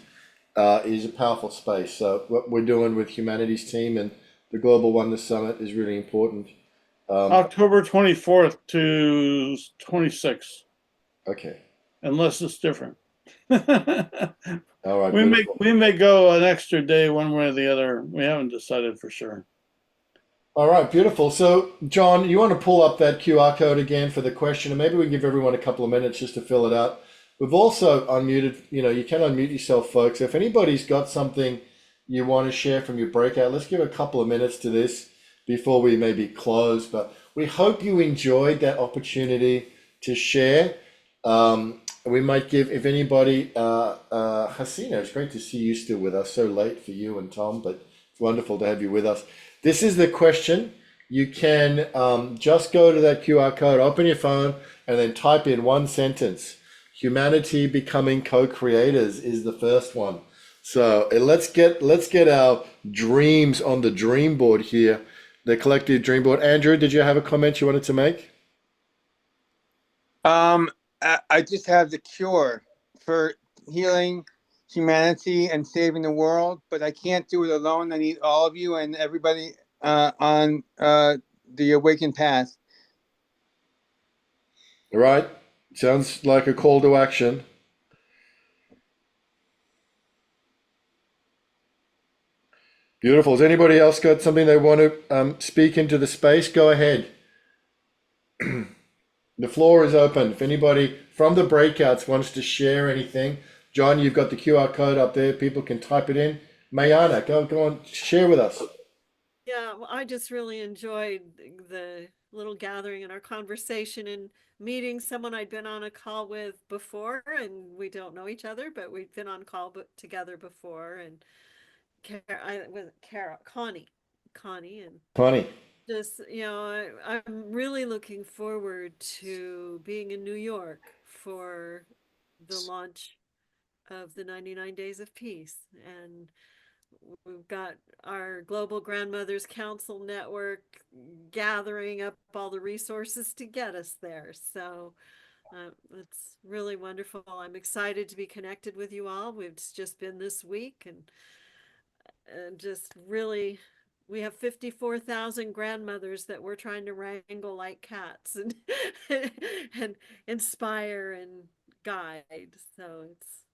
B: is a powerful space. So what we're doing with Humanities Team and the Global Oneness Summit is really important.
K: October 24th to 26th.
B: Okay.
K: Unless it's different.
B: All right.
K: We may go an extra day one way or the other. We haven't decided for sure.
B: All right, beautiful. So, John, you want to pull up that QR code again for the question, and maybe we can give everyone a couple of minutes just to fill it out. We've also unmuted, you can unmute yourself, folks. If anybody's got something you want to share from your breakout, let's give a couple of minutes to this before we maybe close. But we hope you enjoyed that opportunity to share. We might give, if anybody, Hasina, it's great to see you still with us. So late for you and Tom, but it's wonderful to have you with us. This is the question. You can just go to that QR code, open your phone, and then type in one sentence. Humanity becoming co-creators is the first one. So let's get our dreams on the dream board here, the collective dream board. Andrew, did you have a comment you wanted to make?
T: I just have the cure for healing humanity and saving the world, but I can't do it alone. I need all of you and everybody on the awakened path.
B: All right. Sounds like a call to action. Beautiful. Has anybody else got something they want to speak into the space? Go ahead. The floor is open. If anybody from the breakouts wants to share anything, John, you've got the QR code up there. People can type it in. Mayana, go on, share with us.
L: Yeah, well, I just really enjoyed the little gathering and our conversation and meeting someone I'd been on a call with before, and we don't know each other, but we've been on call together before. And I was Connie, and
B: Connie.
L: just I'm really looking forward to being in New York for the launch of the 99 Days of Peace. And we've got our Global Grandmothers Council network gathering up all the resources to get us there. So it's really wonderful. I'm excited to be connected with you all. It's just been this week, and just really, we have 54,000 grandmothers that we're trying to wrangle like cats and and inspire and guide. So it's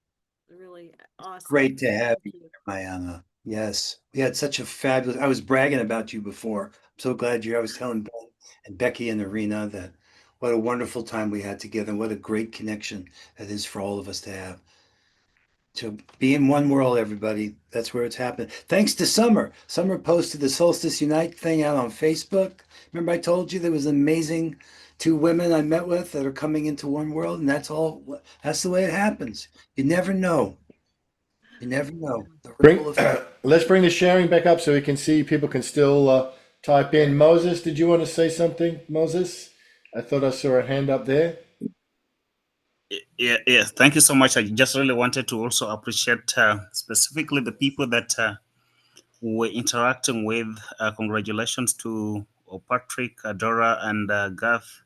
L: really awesome.
C: Great to have
L: Thank
C: you,
L: you.
C: Mayana. Yes, we had such a fabulous. I was bragging about you before. I'm so glad you. I was telling Ben and Becky and Arena that what a wonderful time we had together, and what a great connection that is for all of us to have. To be in one world, everybody. That's where it's happening. Thanks to Summer. Summer posted the Solstice Unite thing out on Facebook. Remember, I told you there was amazing two women I met with that are coming into one world, and that's all. That's the way it happens. You never know. You never know. The ripple effect.
B: Let's bring the sharing back up so we can see people can still type in. Moses, did you want to say something, Moses? I thought I saw a hand up there.
M: Yeah, thank you so much. I just really wanted to also appreciate specifically the people that we're interacting with. Congratulations to Patrick, Adora, and Garth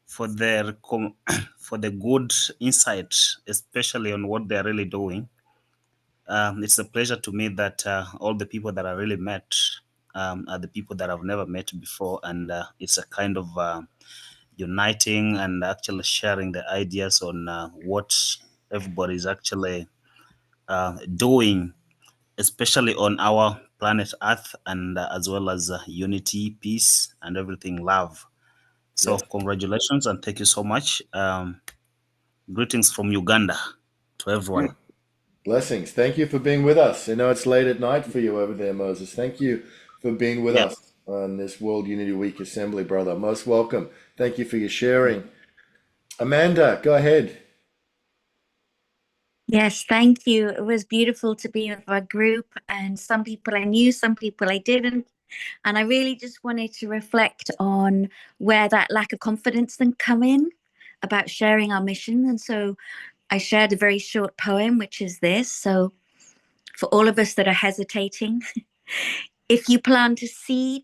M: for their for the good insight, especially on what they're really doing. It's a pleasure to me that all the people that I really met are the people that I've never met before, and it's a kind of uniting and actually sharing the ideas on what everybody's actually doing, especially on our planet Earth, and as well as unity, peace, and everything, love. So,
B: Yes.
M: congratulations and thank you so much. Greetings from Uganda to everyone.
B: Blessings. Thank you for being with us. I know it's late at night for you over there, Moses. Thank you for being with
M: Yeah.
B: us on this World Unity Week Assembly, brother. Most welcome. Thank you for your sharing. Amanda, go ahead.
W: Yes, thank you. It was beautiful to be with our group, and some people I knew, some people I didn't. And I really just wanted to reflect on where that lack of confidence can come in about sharing our mission. And so I shared a very short poem, which is this. So for all of us that are hesitating, if you plant a seed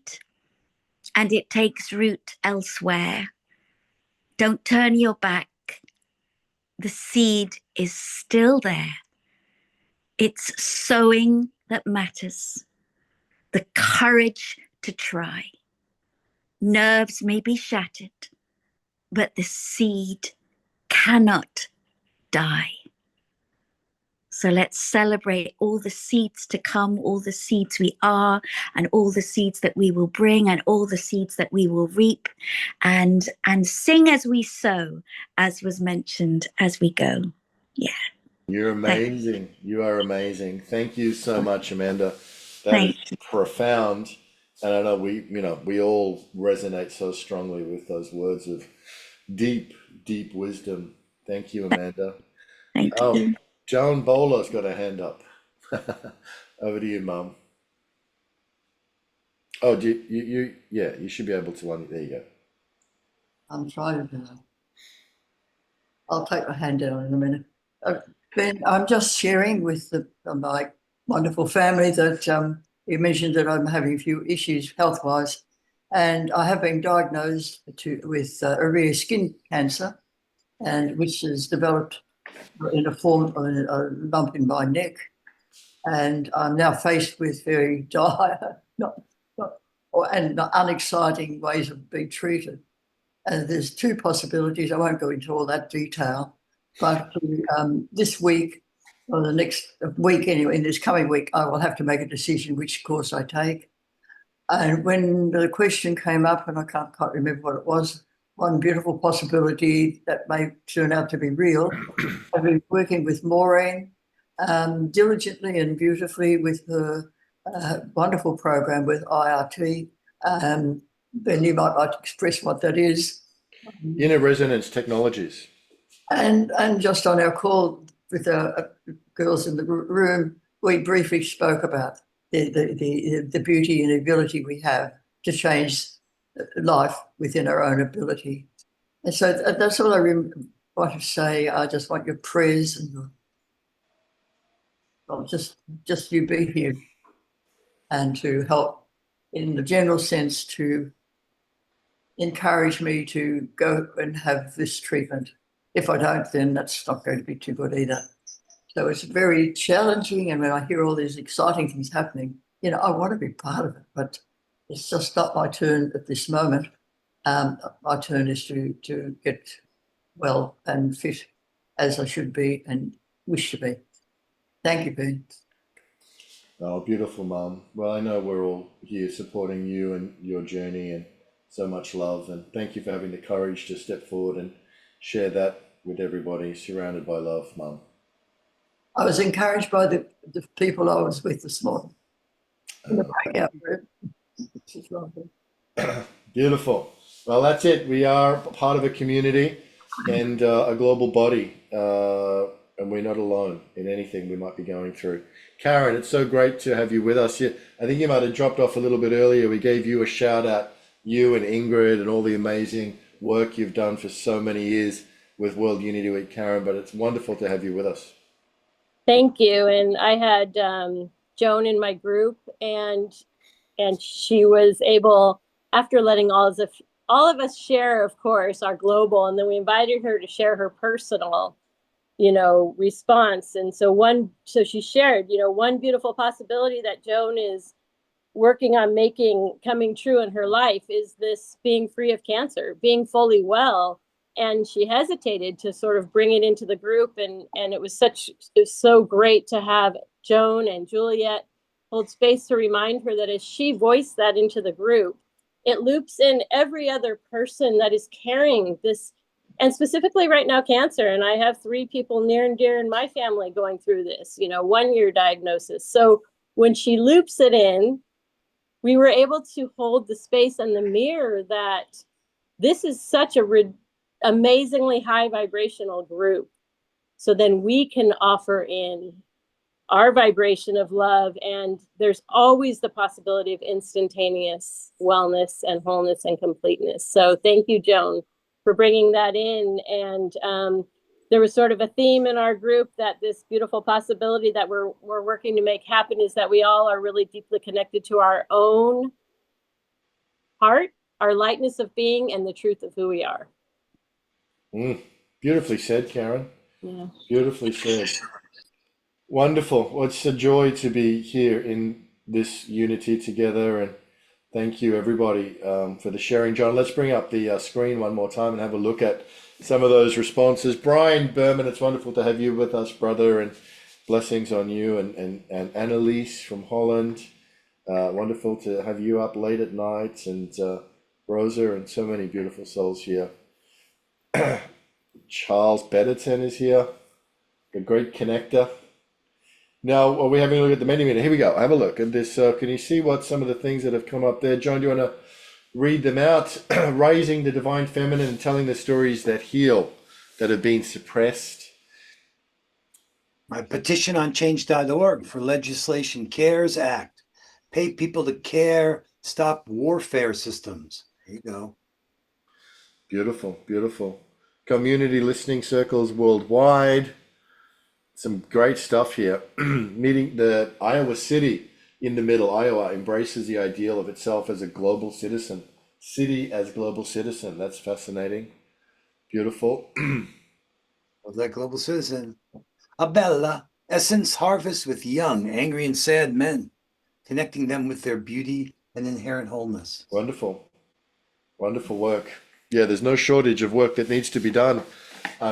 W: and it takes root elsewhere, don't turn your back. The seed is still there. It's sowing that matters, the courage to try. Nerves may be shattered, but the seed cannot die. So let's celebrate all the seeds to come, all the seeds we are, and all the seeds that we will bring, and all the seeds that we will reap, and sing as we sow, as was mentioned, as we go. Yeah.
B: You're amazing. You are amazing. Thank you so much, Amanda. That is
W: Thanks.
B: profound. And I know we all resonate so strongly with those words of deep, deep wisdom. Thank you, Amanda.
W: Thank
B: Oh,
W: you.
B: Joan Bowler's got a hand up. Over to you, Mum. Oh, yeah, you should be able to there you go.
X: I'm trying to. I'll take my hand down in a minute. Ben, I'm just sharing with my wonderful family that you mentioned that I'm having a few issues health-wise, and I have been diagnosed with a rare skin cancer, and which has developed in a form of a lump in my neck, and I'm now faced with very dire, and unexciting ways of being treated. And there's two possibilities. I won't go into all that detail, but this week, or the next week anyway, in this coming week, I will have to make a decision which course I take. And when the question came up, and I can't quite remember what it was, one beautiful possibility that may turn out to be real. I've been working with Maureen diligently and beautifully with her wonderful program with IRT. Ben, you might like to express what that is.
B: Inner resonance technologies.
X: And just on our call with our girls in the room, we briefly spoke about the beauty and ability we have to change life within our own ability. And so that's all I want to say. I just want your prayers and just you be here and to help in the general sense to encourage me to go and have this treatment. If I don't, then that's not going to be too good either. So it's very challenging. And when I hear all these exciting things happening, you know, I want to be part of it, but it's just not my turn at this moment. My turn is to get well and fit as I should be and wish to be. Thank you, Ben.
B: Oh, beautiful, Mum. Well, I know we're all here supporting you and your journey, and so much love. And thank you for having the courage to step forward and share that with everybody, surrounded by love, Mum.
X: I was encouraged by the people I was with this morning in the breakout group.
B: Beautiful. Well, that's it. We are part of a community and a global body, and we're not alone in anything we might be going through. Karen, it's so great to have you with us. I think you might have dropped off a little bit earlier. We gave you a shout out, you and Ingrid, and all the amazing work you've done for so many years with World Unity Week, Karen, but it's wonderful to have you with us.
N: Thank you. And I had Joan in my group, and she was able, after letting all of us share, of course, our global, and then we invited her to share her personal, you know, response. And so she shared, you know, one beautiful possibility that Joan is working on coming true in her life is this being free of cancer, being fully well. And she hesitated to sort of bring it into the group. And it was so great to have Joan and Juliet hold space to remind her that as she voiced that into the group, it loops in every other person that is carrying this, and specifically right now, cancer. And I have 3 people near and dear in my family going through this, you know, 1-year diagnosis. So when she loops it in, we were able to hold the space and the mirror that this is such a amazingly high vibrational group. So then we can offer in our vibration of love, and there's always the possibility of instantaneous wellness and wholeness and completeness. So thank you, Joan, for bringing that in. And there was sort of a theme in our group that this beautiful possibility that we're working to make happen is that we all are really deeply connected to our own heart, our lightness of being, and the truth of who we are.
B: Beautifully said, Karen.
N: Yeah.
B: Beautifully said. Wonderful. Well, it's a joy to be here in this unity together, and thank you everybody for the sharing. John, let's bring up the screen one more time and have a look at some of those responses. Brian Berman, it's wonderful to have you with us, brother, and blessings on you. And Annalise from Holland, wonderful to have you up late at night, and Rosa, and so many beautiful souls here. Charles Betterton is here, a great connector. Now, are we having a look at the menu meter? Here we go. Have a look at this. Can you see what some of the things that have come up there? John, do you want to read them out? Raising the divine feminine and telling the stories that heal, that have been suppressed.
C: My petition on change.org for legislation CARES Act. Pay people to care, stop warfare systems. There you go.
B: Beautiful, beautiful. Community listening circles worldwide. Some great stuff here. Meeting the Iowa City in the middle. Iowa embraces the ideal of itself as a global citizen. City as global citizen. That's fascinating. Beautiful.
C: Of that global citizen. Abella, essence harvest with young, angry, and sad men, connecting them with their beauty and inherent wholeness.
B: Wonderful. Wonderful work. Yeah, there's no shortage of work that needs to be done.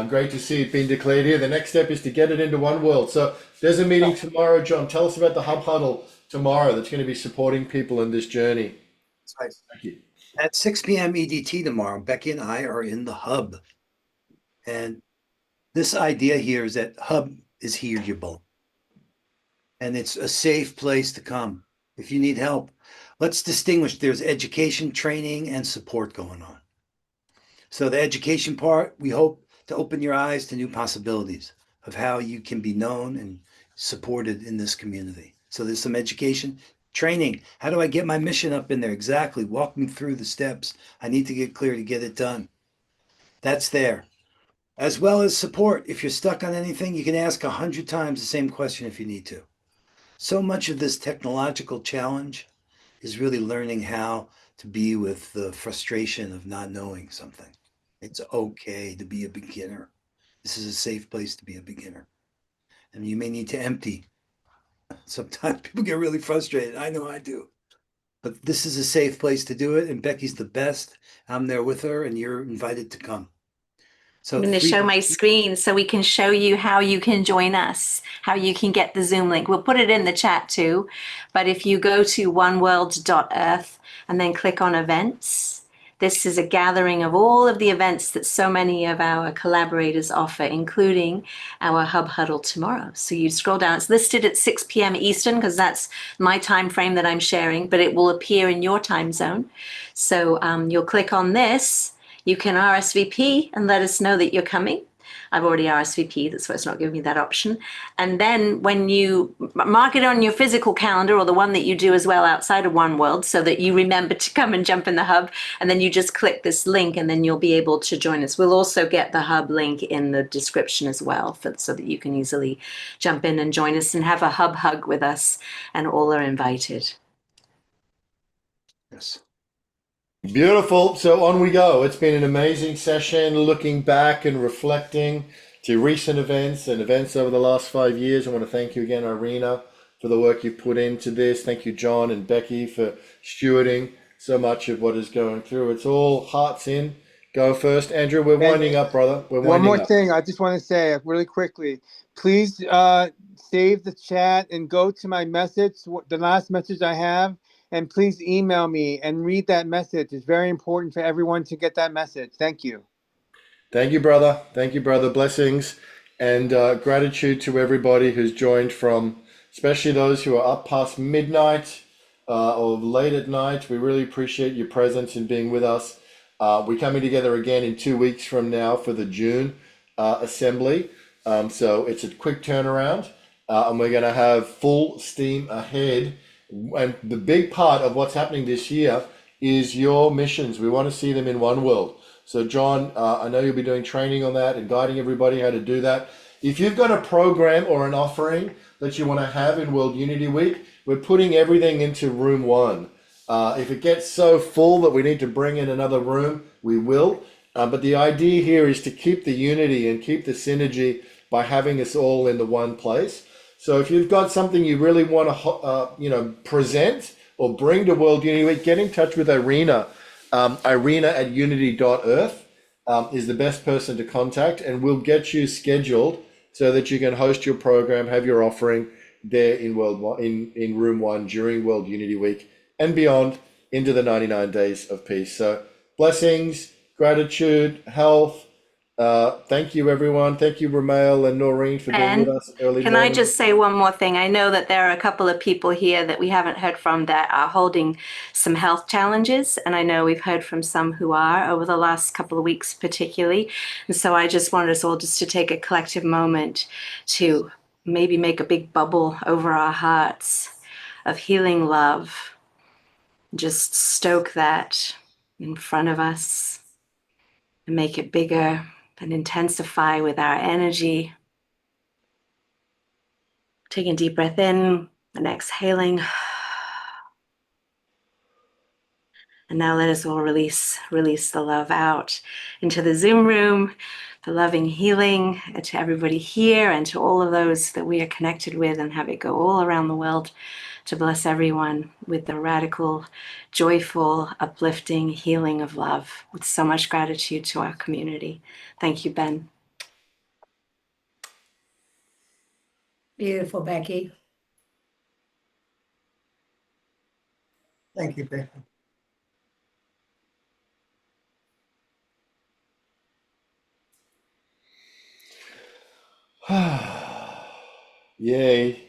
B: Great to see it being declared here. The next step is to get it into one world. So there's a meeting tomorrow, John. Tell us about the Hub Huddle tomorrow that's going to be supporting people in this journey.
C: That's right.
B: Thank you.
C: At 6 p.m. EDT tomorrow, Becky and I are in the Hub. And this idea here is that Hub is healable. And it's a safe place to come. if you need help. Let's distinguish. There's education, training, and support going on. So the education part, we hope to open your eyes to new possibilities of how you can be known and supported in this community. So there's some education, training. How do I get my mission up in there? Exactly. Walk me through the steps. I need to get clear to get it done. That's there. As well as support. If you're stuck on anything, you can ask 100 times the same question if you need to. So much of this technological challenge is really learning how to be with the frustration of not knowing something. It's okay to be a beginner. This is a safe place to be a beginner. And you may need to empty. Sometimes people get really frustrated. I know I do. But this is a safe place to do it. And Becky's the best. I'm there with her, and you're invited to come. So
D: I'm going to show my screen so we can show you how you can join us, how you can get the Zoom link. We'll put it in the chat too. But if you go to oneworld.earth and then click on events, this is a gathering of all of the events that so many of our collaborators offer, including our Hub Huddle tomorrow. So you scroll down, it's listed at 6 p.m. Eastern because that's my time frame that I'm sharing, but it will appear in your time zone. So you'll click on this. You can RSVP and let us know that you're coming. I've already RSVP'd, that's why it's not giving me that option. And then when you mark it on your physical calendar, or the one that you do as well outside of One World, so that you remember to come and jump in the hub, and then you just click this link and then you'll be able to join us. We'll also get the hub link in the description as well, so that you can easily jump in and join us and have a hub hug with us, and all are invited.
C: Yes.
B: Beautiful. So on we go. It's been an amazing session looking back and reflecting to recent events and events over the last 5 years. I want to thank you again, Irina, for the work you've put into this. Thank you, John and Becky, for stewarding so much of what is going through. It's all hearts in. Go first. Andrew, we're winding up, brother. We're
T: One
B: winding
T: more
B: up.
T: thing I just want to say really quickly. Please save the chat and go to my message, the last message I have, and please email me and read that message. It's very important for everyone to get that message. Thank you.
B: Thank you, brother. Thank you, brother. Blessings and gratitude to everybody who's joined from, especially those who are up past midnight or late at night. We really appreciate your presence and being with us. We're coming together again in 2 weeks from now for the June assembly. So it's a quick turnaround, and we're going to have full steam ahead. And the big part of what's happening this year is your missions. We want to see them in One World. So John, I know you'll be doing training on that and guiding everybody how to do that. If you've got a program or an offering that you want to have in World Unity Week, we're putting everything into room 1. If it gets so full that we need to bring in another room, we will. But the idea here is to keep the unity and keep the synergy by having us all in the one place. So if you've got something you really want to, present or bring to World Unity Week, get in touch with Irina. Irina at unity.earth is the best person to contact, and we'll get you scheduled so that you can host your program, have your offering there in in room 1 during World Unity Week and beyond into the 99 days of peace. So blessings, gratitude, health. Thank you, everyone. Thank you, Ramael and Noreen, for being with us early
D: Can
B: morning.
D: I just say one more thing? I know that there are a couple of people here that we haven't heard from that are holding some health challenges. And I know we've heard from some who are over the last couple of weeks, particularly. And so I just wanted us all just to take a collective moment to maybe make a big bubble over our hearts of healing love. Just stoke that in front of us and make it bigger and intensify with our energy. Taking a deep breath in and exhaling. And now let us all release the love out into the Zoom room, the loving healing to everybody here and to all of those that we are connected with, and have it go all around the world to bless everyone with the radical, joyful, uplifting healing of love, with so much gratitude to our community. Thank you, Ben.
A: Beautiful, Becky.
X: Thank you, Becky.
B: Yay.